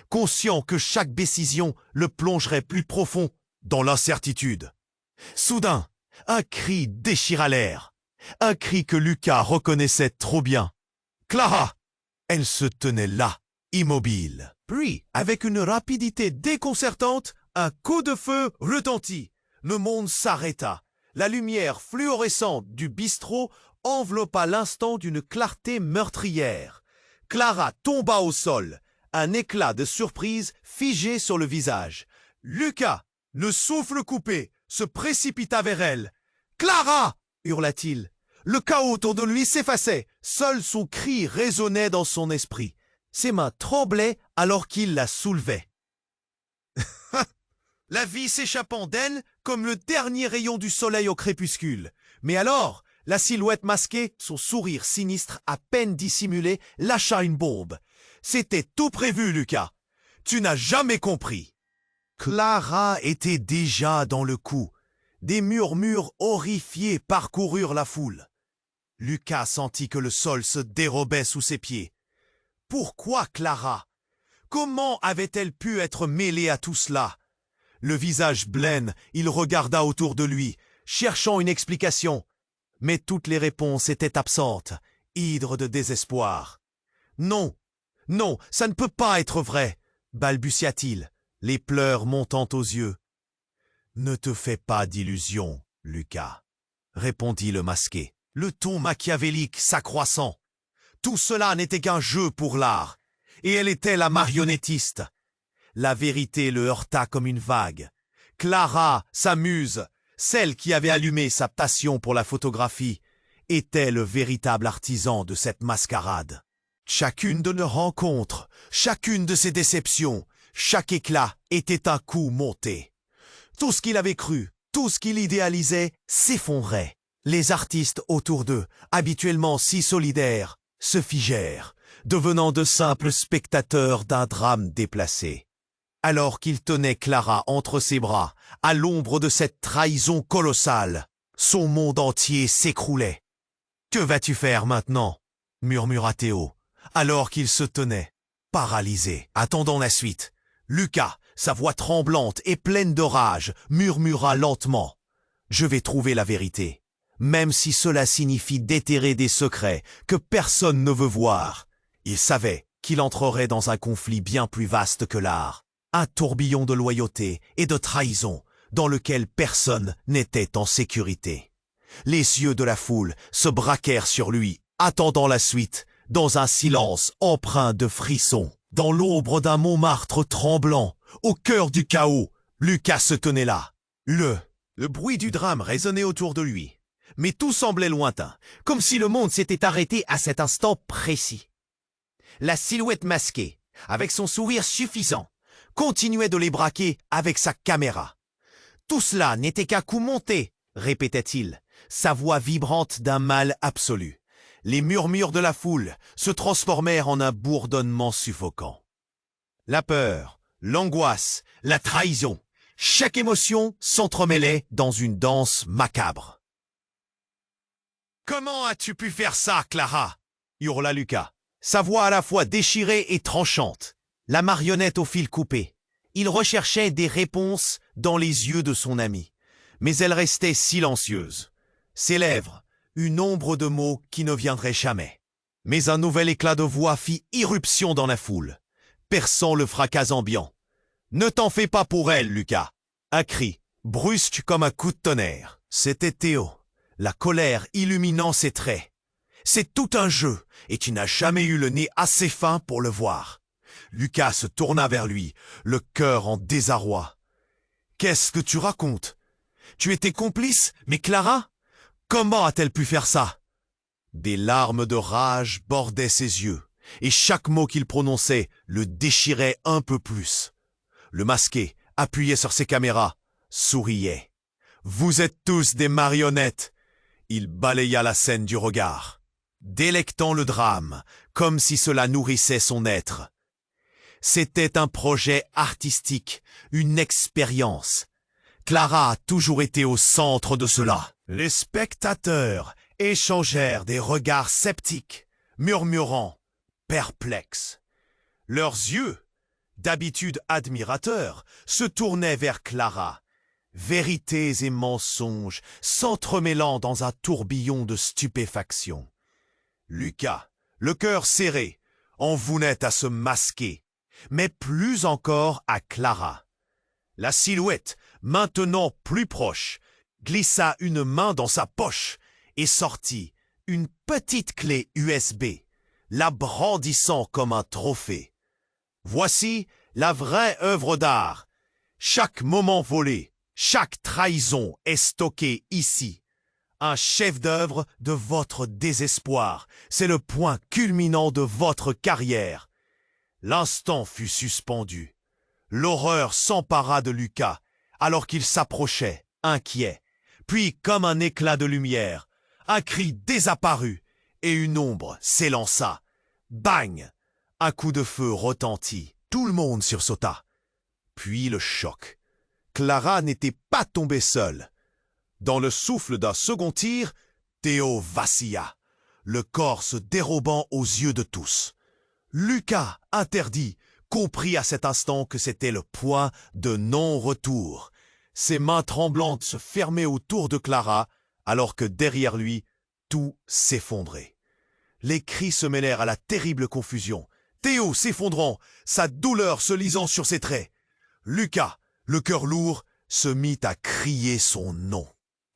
conscient que chaque décision le plongerait plus profond dans l'incertitude. Soudain, un cri déchira l'air, un cri que Lucas reconnaissait trop bien. Clara! Elle se tenait là, immobile. Puis, avec une rapidité déconcertante, un coup de feu retentit. Le monde s'arrêta. La lumière fluorescente du bistrot enveloppa l'instant d'une clarté meurtrière. Clara tomba au sol, un éclat de surprise figé sur le visage. Lucas, le souffle coupé, se précipita vers elle. « Clara !» hurla-t-il. Le chaos autour de lui s'effaçait. Seul son cri résonnait dans son esprit. Ses mains tremblaient alors qu'il la soulevait. La vie s'échappant d'elle comme le dernier rayon du soleil au crépuscule. Mais alors, la silhouette masquée, son sourire sinistre à peine dissimulé, lâcha une bombe. C'était tout prévu, Lucas. Tu n'as jamais compris. Clara était déjà dans le coup. Des murmures horrifiés parcoururent la foule. Lucas sentit que le sol se dérobait sous ses pieds. Pourquoi Clara? Comment avait-elle pu être mêlée à tout cela? Le visage blême, il regarda autour de lui, cherchant une explication. Mais toutes les réponses étaient absentes, hydres de désespoir. « Non, non, ça ne peut pas être vrai !» balbutia-t-il, les pleurs montant aux yeux. Ne te fais pas d'illusions, Lucas, répondit le masqué, le ton machiavélique s'accroissant. Tout cela n'était qu'un jeu pour l'art, et elle était la marionnettiste. La vérité le heurta comme une vague. Clara, sa muse, celle qui avait allumé sa passion pour la photographie, était le véritable artisan de cette mascarade. Chacune de nos rencontres, chacune de ses déceptions, chaque éclat était un coup monté. Tout ce qu'il avait cru, tout ce qu'il idéalisait s'effondrait. Les artistes autour d'eux, habituellement si solidaires, se figèrent, devenant de simples spectateurs d'un drame déplacé. Alors qu'il tenait Clara entre ses bras, à l'ombre de cette trahison colossale, son monde entier s'écroulait. « Que vas-tu faire maintenant ?» murmura Théo, alors qu'il se tenait, paralysé, attendant la suite. Lucas, sa voix tremblante et pleine de rage, murmura lentement. « Je vais trouver la vérité, même si cela signifie déterrer des secrets que personne ne veut voir. » Il savait qu'il entrerait dans un conflit bien plus vaste que l'art. Un tourbillon de loyauté et de trahison dans lequel personne n'était en sécurité. Les yeux de la foule se braquèrent sur lui, attendant la suite, dans un silence empreint de frissons. Dans l'ombre d'un Montmartre tremblant, au cœur du chaos, Lucas se tenait là. Le bruit du drame résonnait autour de lui, mais tout semblait lointain, comme si le monde s'était arrêté à cet instant précis. La silhouette masquée, avec son sourire suffisant, continuait de les braquer avec sa caméra. « Tout cela n'était qu'un coup monté », répétait-il, sa voix vibrante d'un mal absolu. Les murmures de la foule se transformèrent en un bourdonnement suffocant. La peur, l'angoisse, la trahison, chaque émotion s'entremêlait dans une danse macabre. « Comment as-tu pu faire ça, Clara ?» hurla Lucas, sa voix à la fois déchirée et tranchante. La marionnette au fil coupé. Il recherchait des réponses dans les yeux de son amie, mais elle restait silencieuse. Ses lèvres, une ombre de mots qui ne viendraient jamais. Mais un nouvel éclat de voix fit irruption dans la foule, perçant le fracas ambiant. « Ne t'en fais pas pour elle, Lucas !» Un cri, brusque comme un coup de tonnerre. C'était Théo, la colère illuminant ses traits. « C'est tout un jeu, et tu n'as jamais eu le nez assez fin pour le voir. » Lucas se tourna vers lui, le cœur en désarroi. « Qu'est-ce que tu racontes? Tu étais complice, mais Clara? Comment a-t-elle pu faire ça ?» Des larmes de rage bordaient ses yeux, et chaque mot qu'il prononçait le déchirait un peu plus. Le masqué, appuyé sur ses caméras, souriait. « Vous êtes tous des marionnettes !» Il balaya la scène du regard, délectant le drame, comme si cela nourrissait son être. C'était un projet artistique, une expérience. Clara a toujours été au centre de cela. Les spectateurs échangèrent des regards sceptiques, murmurant, perplexes. Leurs yeux, d'habitude admirateurs, se tournaient vers Clara. Vérités et mensonges s'entremêlant dans un tourbillon de stupéfaction. Lucas, le cœur serré, en venait à se masquer, mais plus encore à Clara. La silhouette, maintenant plus proche, glissa une main dans sa poche et sortit une petite clé USB, la brandissant comme un trophée. Voici la vraie œuvre d'art. Chaque moment volé, chaque trahison est stocké ici. Un chef-d'œuvre de votre désespoir. C'est le point culminant de votre carrière. L'instant fut suspendu. L'horreur s'empara de Lucas alors qu'il s'approchait, inquiet. Puis, comme un éclat de lumière, un cri désapparut et une ombre s'élança. Bang! Un coup de feu retentit. Tout le monde sursauta. Puis le choc. Clara n'était pas tombée seule. Dans le souffle d'un second tir, Théo vacilla, le corps se dérobant aux yeux de tous. Lucas, interdit, comprit à cet instant que c'était le point de non-retour. Ses mains tremblantes se fermaient autour de Clara, alors que derrière lui, tout s'effondrait. Les cris se mêlèrent à la terrible confusion. Théo s'effondrant, sa douleur se lisant sur ses traits. Lucas, le cœur lourd, se mit à crier son nom.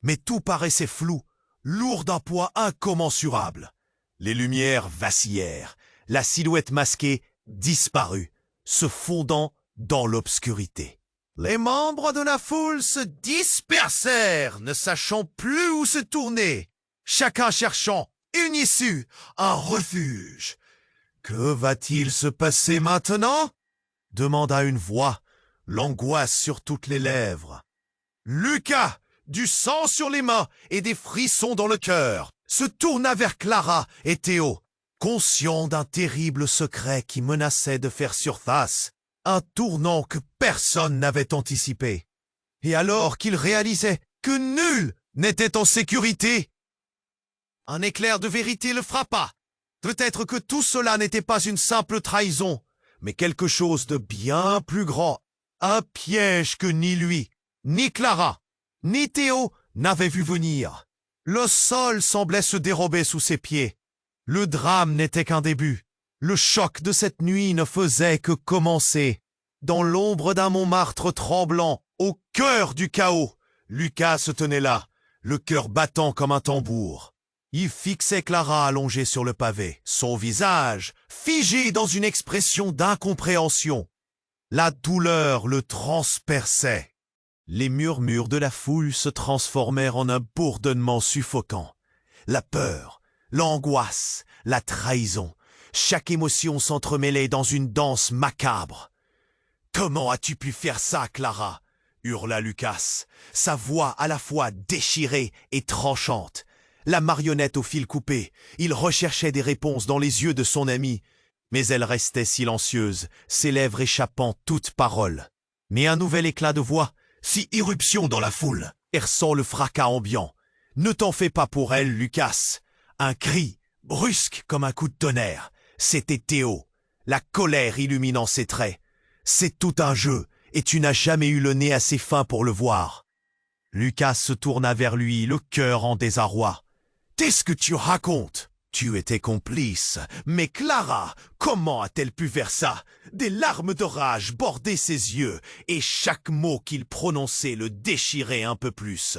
Mais tout paraissait flou, lourd d'un poids incommensurable. Les lumières vacillèrent, la silhouette masquée disparut, se fondant dans l'obscurité. Les membres de la foule se dispersèrent, ne sachant plus où se tourner, chacun cherchant une issue, un refuge. « Que va-t-il se passer maintenant ?» demanda une voix, l'angoisse sur toutes les lèvres. Lucas, du sang sur les mains et des frissons dans le cœur, se tourna vers Clara et Théo, conscient d'un terrible secret qui menaçait de faire surface, un tournant que personne n'avait anticipé. Et alors qu'il réalisait que nul n'était en sécurité, un éclair de vérité le frappa. Peut-être que tout cela n'était pas une simple trahison, mais quelque chose de bien plus grand, un piège que ni lui, ni Clara, ni Théo n'avaient vu venir. Le sol semblait se dérober sous ses pieds. Le drame n'était qu'un début. Le choc de cette nuit ne faisait que commencer. Dans l'ombre d'un Montmartre tremblant, au cœur du chaos, Lucas se tenait là, le cœur battant comme un tambour. Il fixait Clara allongée sur le pavé, son visage figé dans une expression d'incompréhension. La douleur le transperçait. Les murmures de la foule se transformèrent en un bourdonnement suffocant. La peur, l'angoisse, la trahison, chaque émotion s'entremêlait dans une danse macabre. « Comment as-tu pu faire ça, Clara ?» hurla Lucas, sa voix à la fois déchirée et tranchante. La marionnette au fil coupé, il recherchait des réponses dans les yeux de son amie, mais elle restait silencieuse, ses lèvres échappant toute parole. Mais un nouvel éclat de voix fit irruption dans la foule, perçant le fracas ambiant. « Ne t'en fais pas pour elle, Lucas !» Un cri, brusque comme un coup de tonnerre. C'était Théo, la colère illuminant ses traits. « C'est tout un jeu, et tu n'as jamais eu le nez assez fin pour le voir. » Lucas se tourna vers lui, le cœur en désarroi. « Qu'est-ce que tu racontes ? Tu étais complice. Mais Clara, comment a-t-elle pu faire ça ?» Des larmes de rage bordaient ses yeux, et chaque mot qu'il prononçait le déchirait un peu plus.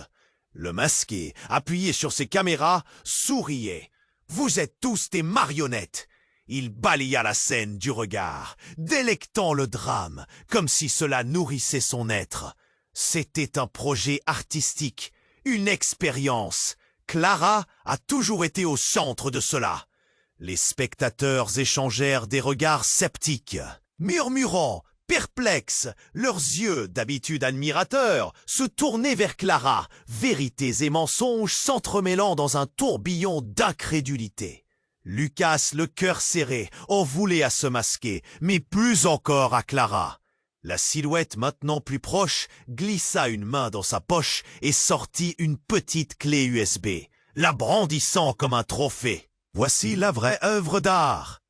Le masqué, appuyé sur ses caméras, souriait. « Vous êtes tous des marionnettes !» Il balaya la scène du regard, délectant le drame, comme si cela nourrissait son être. C'était un projet artistique, une expérience. Clara a toujours été au centre de cela. Les spectateurs échangèrent des regards sceptiques, murmurant, perplexes, leurs yeux, d'habitude admirateurs, se tournaient vers Clara, vérités et mensonges s'entremêlant dans un tourbillon d'incrédulité. Lucas, le cœur serré, en voulait à se masquer, mais plus encore à Clara. La silhouette, maintenant plus proche, glissa une main dans sa poche et sortit une petite clé USB, la brandissant comme un trophée. Voici la vraie œuvre d'art.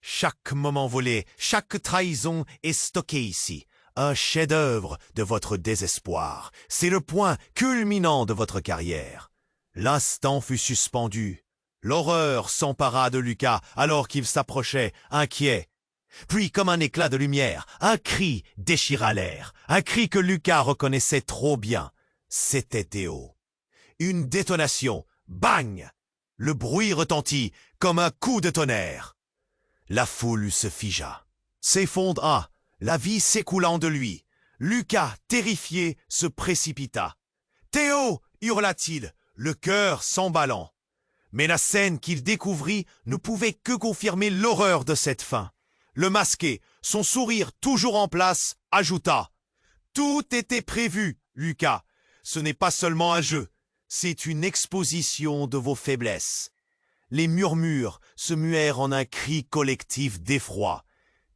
Chaque moment volé, chaque trahison est stocké ici. Un chef-d'œuvre de votre désespoir. C'est le point culminant de votre carrière. L'instant fut suspendu. L'horreur s'empara de Lucas alors qu'il s'approchait, inquiet. Puis, comme un éclat de lumière, un cri déchira l'air, un cri que Lucas reconnaissait trop bien. C'était Théo. Une détonation, bang! Le bruit retentit comme un coup de tonnerre. La foule se figea, s'effondra, la vie s'écoulant de lui. Lucas, terrifié, se précipita. « Théo !» hurla-t-il, le cœur s'emballant. Mais la scène qu'il découvrit ne pouvait que confirmer l'horreur de cette fin. Le masqué, son sourire toujours en place, ajouta « Tout était prévu, Lucas. Ce n'est pas seulement un jeu, c'est une exposition de vos faiblesses. » Les murmures se muèrent en un cri collectif d'effroi.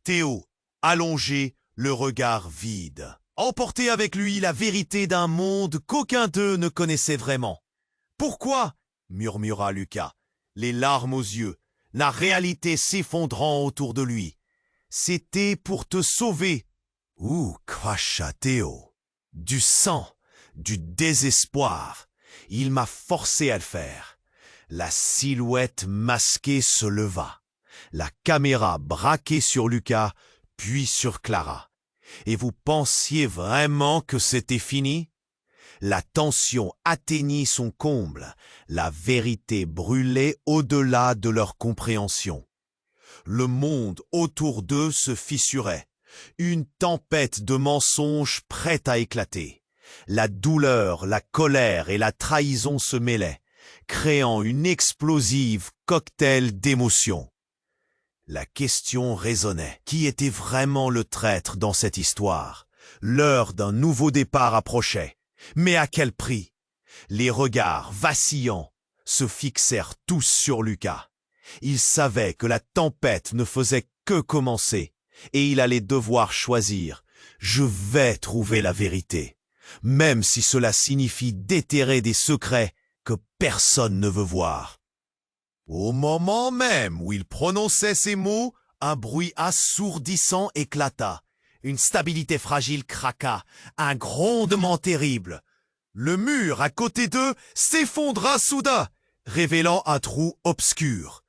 Théo, allongé, le regard vide, emportait avec lui la vérité d'un monde qu'aucun d'eux ne connaissait vraiment. « Pourquoi ?» murmura Lucas, les larmes aux yeux, la réalité s'effondrant autour de lui. « C'était pour te sauver. » « Ouh, cracha Théo. Du sang, du désespoir. Il m'a forcé à le faire. » La silhouette masquée se leva. La caméra braquée sur Lucas, puis sur Clara. Et vous pensiez vraiment que c'était fini? La tension atteignit son comble, la vérité brûlait au-delà de leur compréhension. Le monde autour d'eux se fissurait, une tempête de mensonges prête à éclater. La douleur, la colère et la trahison se mêlaient, créant une explosive cocktail d'émotions. La question résonnait. Qui était vraiment le traître dans cette histoire? L'heure d'un nouveau départ approchait. Mais à quel prix? Les regards vacillants se fixèrent tous sur Lucas. Il savait que la tempête ne faisait que commencer, et il allait devoir choisir. Je vais trouver la vérité, même si cela signifie déterrer des secrets que personne ne veut voir. Au moment même où il prononçait ces mots, un bruit assourdissant éclata. Une stabilité fragile craqua, un grondement terrible. Le mur à côté d'eux s'effondra soudain, révélant un trou obscur.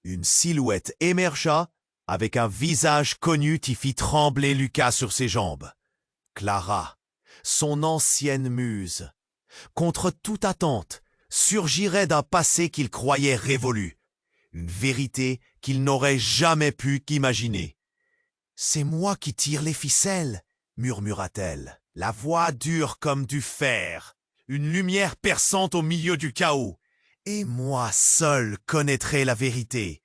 Une silhouette émergea, avec un visage connu qui fit trembler Lucas sur ses jambes. Clara, son ancienne muse, contre toute attente, surgirait d'un passé qu'il croyait révolu, une vérité qu'il n'aurait jamais pu qu'imaginer. « C'est moi qui tire les ficelles » murmura-t-elle, la voix dure comme du fer, une lumière perçante au milieu du chaos. « Et moi seul connaîtrai la vérité. »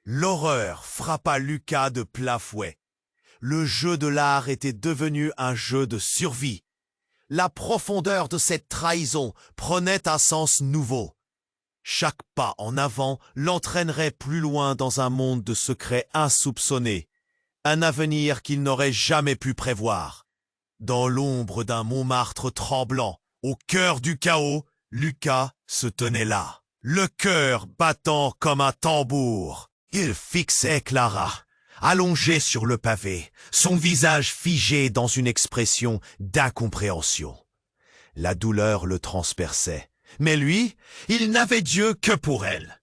L'horreur frappa Lucas de plein fouet. Le jeu de l'art était devenu un jeu de survie. La profondeur de cette trahison prenait un sens nouveau. Chaque pas en avant l'entraînerait plus loin dans un monde de secrets insoupçonnés, un avenir qu'il n'aurait jamais pu prévoir. Dans l'ombre d'un Montmartre tremblant, au cœur du chaos, Lucas se tenait là, le cœur battant comme un tambour. Il fixait Clara, allongée sur le pavé, son visage figé dans une expression d'incompréhension. La douleur le transperçait, mais lui, il n'avait Dieu que pour elle.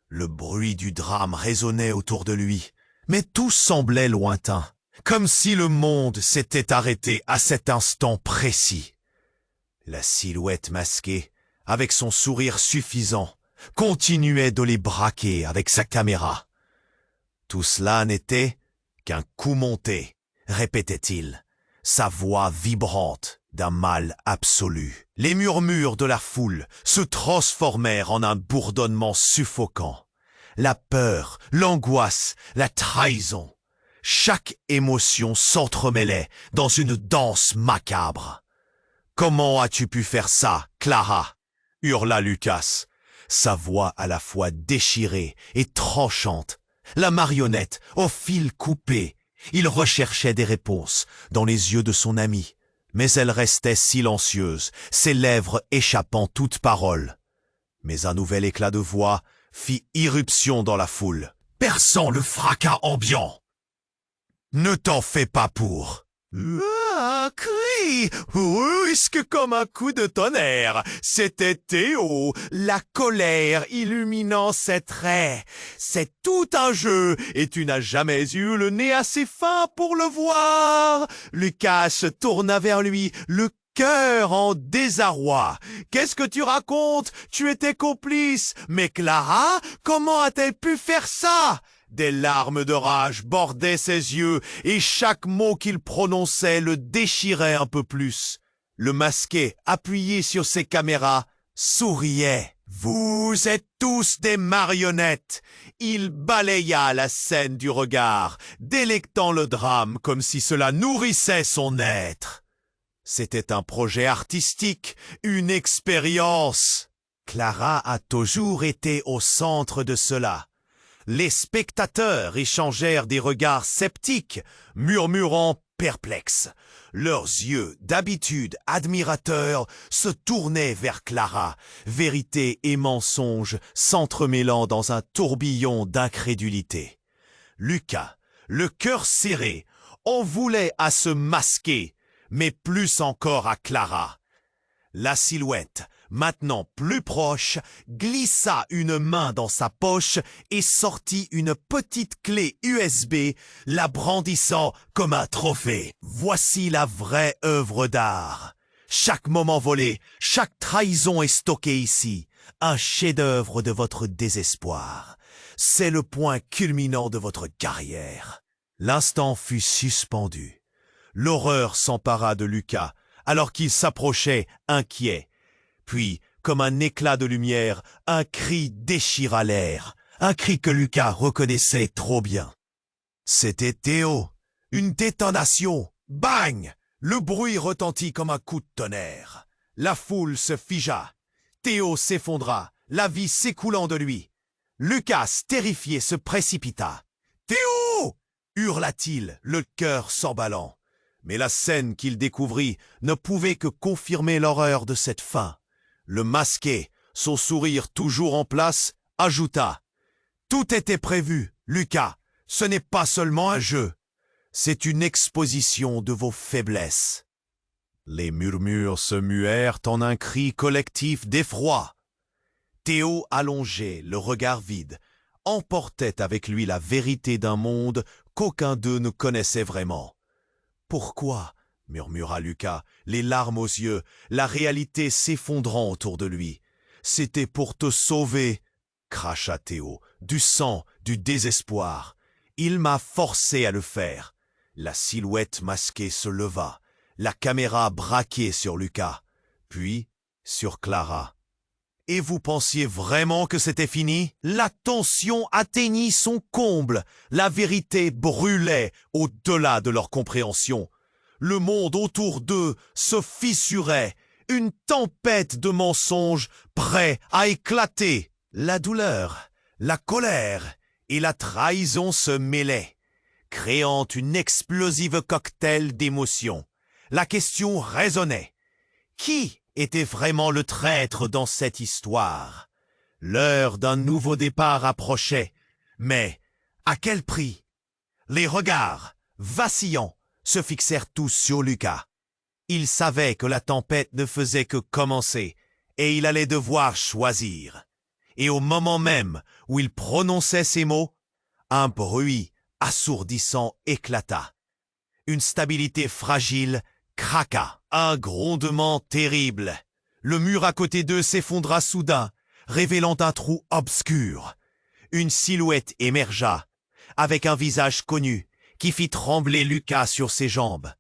Le bruit du drame résonnait autour de lui, mais tout semblait lointain, comme si le monde s'était arrêté à cet instant précis. La silhouette masquée, avec son sourire suffisant, continuait de les braquer avec sa caméra. Tout cela n'était qu'un coup monté, répétait-il, sa voix vibrante d'un mal absolu. Les murmures de la foule se transformèrent en un bourdonnement suffocant. La peur, l'angoisse, la trahison. Chaque émotion s'entremêlait dans une danse macabre. « Comment as-tu pu faire ça, Clara ?» hurla Lucas, sa voix à la fois déchirée et tranchante. La marionnette, au fil coupé, il recherchait des réponses dans les yeux de son amie, mais elle restait silencieuse, ses lèvres échappant toute parole. Mais un nouvel éclat de voix fit irruption dans la foule, perçant le fracas ambiant. « Ne t'en fais pas pour !» Un cri, brusque comme un coup de tonnerre. C'était Théo, la colère illuminant ses traits. C'est tout un jeu, et tu n'as jamais eu le nez assez fin pour le voir. Lucas se tourna vers lui, le cœur en désarroi. Qu'est-ce que tu racontes? Tu étais complice. Mais Clara, comment a-t-elle pu faire ça? Des larmes de rage bordaient ses yeux, et chaque mot qu'il prononçait le déchirait un peu plus. Le masqué, appuyé sur ses caméras, souriait. « Vous êtes tous des marionnettes !» Il balaya la scène du regard, délectant le drame comme si cela nourrissait son être. C'était un projet artistique, une expérience. Clara a toujours été au centre de cela. Les spectateurs échangèrent des regards sceptiques, murmurant perplexes. Leurs yeux, d'habitude admirateurs, se tournaient vers Clara, vérité et mensonge s'entremêlant dans un tourbillon d'incrédulité. Lucas, le cœur serré, en voulait à se masquer, mais plus encore à Clara. La silhouette, Maintenant plus proche, glissa une main dans sa poche et sortit une petite clé USB, la brandissant comme un trophée. Voici la vraie œuvre d'art. Chaque moment volé, chaque trahison est stocké ici. Un chef-d'œuvre de votre désespoir. C'est le point culminant de votre carrière. L'instant fut suspendu. L'horreur s'empara de Lucas, alors qu'il s'approchait, inquiet. Puis, comme un éclat de lumière, un cri déchira l'air. Un cri que Lucas reconnaissait trop bien. C'était Théo. Une détonation. Bang! Le bruit retentit comme un coup de tonnerre. La foule se figea. Théo s'effondra, la vie s'écoulant de lui. Lucas, terrifié, se précipita. « Théo !» hurla-t-il, le cœur s'emballant. Mais la scène qu'il découvrit ne pouvait que confirmer l'horreur de cette fin. Le masqué, son sourire toujours en place, ajouta « Tout était prévu, Lucas, ce n'est pas seulement un jeu, c'est une exposition de vos faiblesses. » Les murmures se muèrent en un cri collectif d'effroi. Théo, allongé, le regard vide, emportait avec lui la vérité d'un monde qu'aucun d'eux ne connaissait vraiment. « Pourquoi ?» murmura Lucas, les larmes aux yeux, la réalité s'effondrant autour de lui. « C'était pour te sauver !» cracha Théo, du sang, du désespoir. « Il m'a forcé à le faire. » La silhouette masquée se leva. La caméra braquée sur Lucas, puis sur Clara. « Et vous pensiez vraiment que c'était fini ?» La tension atteignit son comble. La vérité brûlait au-delà de leur compréhension. Le monde autour d'eux se fissurait. Une tempête de mensonges prêt à éclater. La douleur, la colère et la trahison se mêlaient, créant une explosive cocktail d'émotions. La question résonnait. Qui était vraiment le traître dans cette histoire? L'heure d'un nouveau départ approchait, mais à quel prix? Les regards, vacillants, se fixèrent tous sur Lucas. Il savait que la tempête ne faisait que commencer, et il allait devoir choisir. Et au moment même où il prononçait ces mots, un bruit assourdissant éclata. Une stabilité fragile craqua. Un grondement terrible. Le mur à côté d'eux s'effondra soudain, révélant un trou obscur. Une silhouette émergea, avec un visage connu, qui fit trembler Lucas sur ses jambes.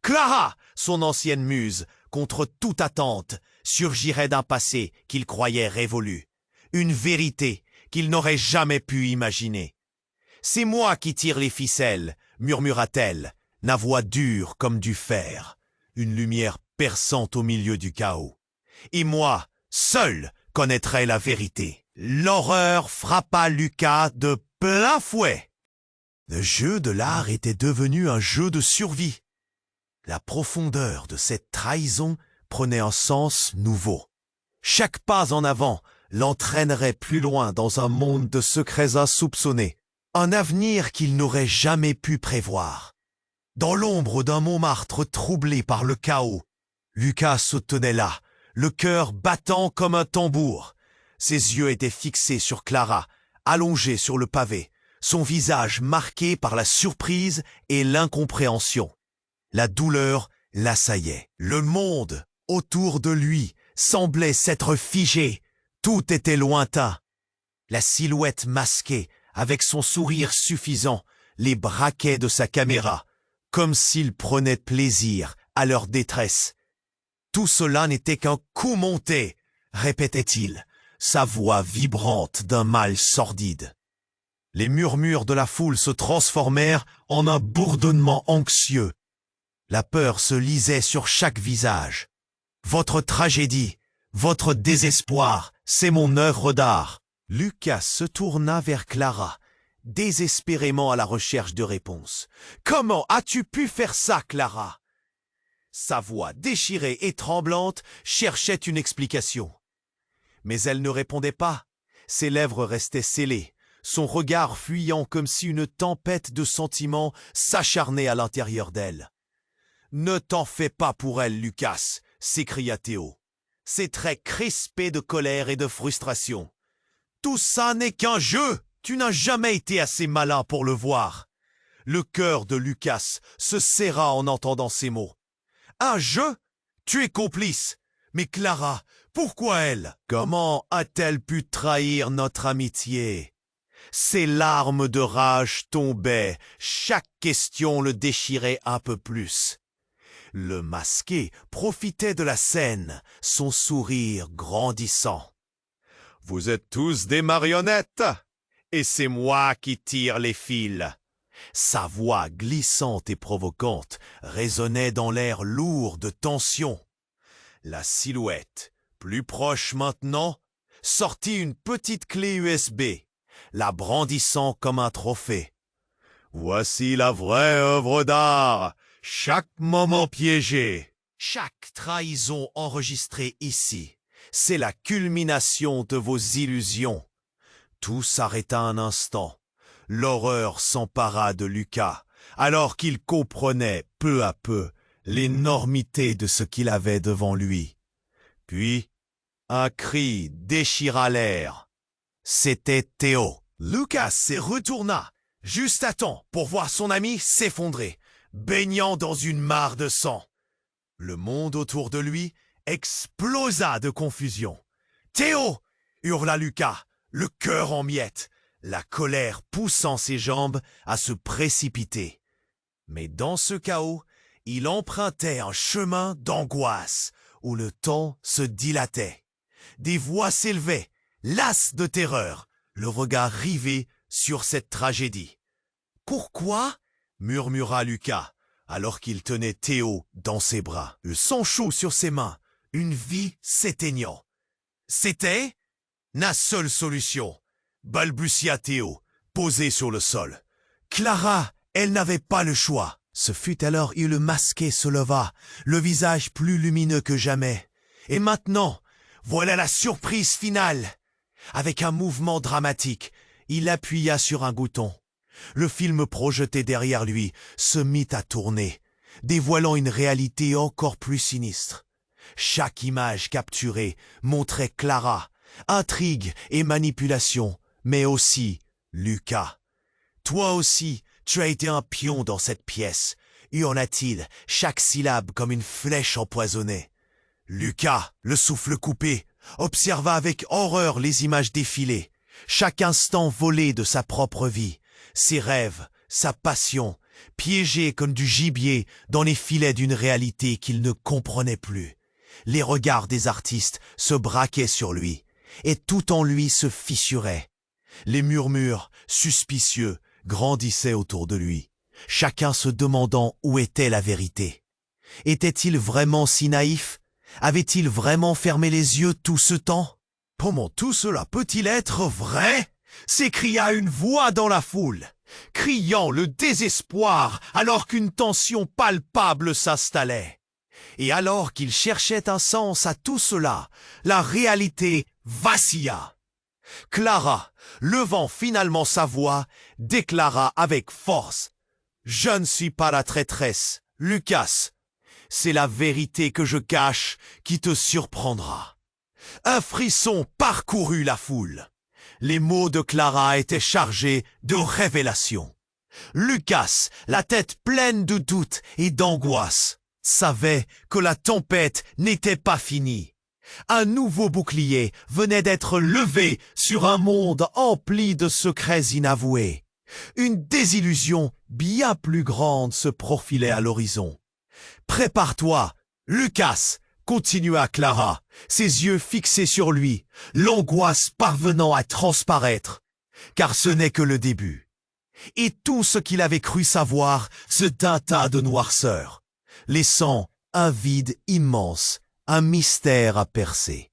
Clara, son ancienne muse, contre toute attente, surgirait d'un passé qu'il croyait révolu. Une vérité qu'il n'aurait jamais pu imaginer. « C'est moi qui tire les ficelles », murmura-t-elle, la voix dure comme du fer. Une lumière perçante au milieu du chaos. Et moi, seul, connaîtrai la vérité. L'horreur frappa Lucas de plein fouet. Le jeu de l'art était devenu un jeu de survie. La profondeur de cette trahison prenait un sens nouveau. Chaque pas en avant l'entraînerait plus loin dans un monde de secrets insoupçonnés, un avenir qu'il n'aurait jamais pu prévoir. Dans l'ombre d'un Montmartre troublé par le chaos, Lucas se tenait là, le cœur battant comme un tambour. Ses yeux étaient fixés sur Clara, allongée sur le pavé, son visage marqué par la surprise et l'incompréhension. La douleur l'assaillait. Le monde autour de lui semblait s'être figé. Tout était lointain. La silhouette masquée, avec son sourire suffisant, les braquait de sa caméra, comme s'il prenait plaisir à leur détresse. Tout cela n'était qu'un coup monté, répétait-il, sa voix vibrante d'un mal sordide. Les murmures de la foule se transformèrent en un bourdonnement anxieux. La peur se lisait sur chaque visage. Votre tragédie, votre désespoir, c'est mon œuvre d'art. Lucas se tourna vers Clara, désespérément à la recherche de réponses. « Comment as-tu pu faire ça, Clara ?» Sa voix déchirée et tremblante cherchait une explication. Mais elle ne répondait pas. Ses lèvres restaient scellées, son regard fuyant comme si une tempête de sentiments s'acharnait à l'intérieur d'elle. « Ne t'en fais pas pour elle, Lucas !» s'écria Théo. ses traits crispés de colère et de frustration. Tout ça n'est qu'un jeu. Tu n'as jamais été assez malin pour le voir. Le cœur de Lucas se serra en entendant ces mots. Un jeu? Tu es complice. Mais Clara, pourquoi elle? Comment a-t-elle pu trahir notre amitié? Ses larmes de rage tombaient, chaque question le déchirait un peu plus. Le masqué profitait de la scène, son sourire grandissant. « Vous êtes tous des marionnettes, et c'est moi qui tire les fils. » Sa voix glissante et provocante résonnait dans l'air lourd de tension. La silhouette, plus proche maintenant, sortit une petite clé USB, la brandissant comme un trophée. « Voici la vraie œuvre d'art, chaque moment piégé, chaque trahison enregistrée ici, c'est la culmination de vos illusions. » Tout s'arrêta un instant. L'horreur s'empara de Lucas, alors qu'il comprenait peu à peu l'énormité de ce qu'il avait devant lui. Puis, un cri déchira l'air. C'était Théo. Lucas se retourna, juste à temps pour voir son ami s'effondrer, baignant dans une mare de sang. Le monde autour de lui explosa de confusion. « Théo !» hurla Lucas, le cœur en miettes, la colère poussant ses jambes à se précipiter. Mais dans ce chaos, il empruntait un chemin d'angoisse où le temps se dilatait. Des voix s'élevaient, lasses de terreur, le regard rivé sur cette tragédie. « Pourquoi ?» murmura Lucas, alors qu'il tenait Théo dans ses bras, le sang chaud sur ses mains, une vie s'éteignant. « C'était la seule solution !» balbutia Théo, posé sur le sol. Clara, elle n'avait pas le choix. Ce fut alors que le masqué se leva, le visage plus lumineux que jamais. Et maintenant, voilà la surprise finale. Avec un mouvement dramatique, il appuya sur un bouton. Le film projeté derrière lui se mit à tourner, dévoilant une réalité encore plus sinistre. Chaque image capturée montrait Clara, intrigue et manipulation, mais aussi Lucas. Toi aussi, tu as été un pion dans cette pièce, hurla-t-il, chaque syllabe comme une flèche empoisonnée. Lucas, le souffle coupé, observa avec horreur les images défiler, chaque instant volé de sa propre vie, ses rêves, sa passion, piégés comme du gibier dans les filets d'une réalité qu'il ne comprenait plus. Les regards des artistes se braquaient sur lui, et tout en lui se fissurait. Les murmures, suspicieux, grandissaient autour de lui, chacun se demandant où était la vérité. Était-il vraiment si naïf? Avait-il vraiment fermé les yeux tout ce temps? Comment tout cela peut-il être vrai? S'écria une voix dans la foule, criant le désespoir alors qu'une tension palpable s'installait. Et alors qu'il cherchait un sens à tout cela, la réalité vacilla. Clara, levant finalement sa voix, déclara avec force « Je ne suis pas la traîtresse, Lucas. C'est la vérité que je cache qui te surprendra. » Un frisson parcourut la foule. Les mots de Clara étaient chargés de révélation. Lucas, la tête pleine de doute et d'angoisse, savait que la tempête n'était pas finie. Un nouveau bouclier venait d'être levé sur un monde empli de secrets inavoués. Une désillusion bien plus grande se profilait à l'horizon. « Prépare-toi, Lucas !» continua Clara, ses yeux fixés sur lui, l'angoisse parvenant à transparaître. Car ce n'est que le début. Et tout ce qu'il avait cru savoir se teinta de noirceur, laissant un vide immense, un mystère à percer.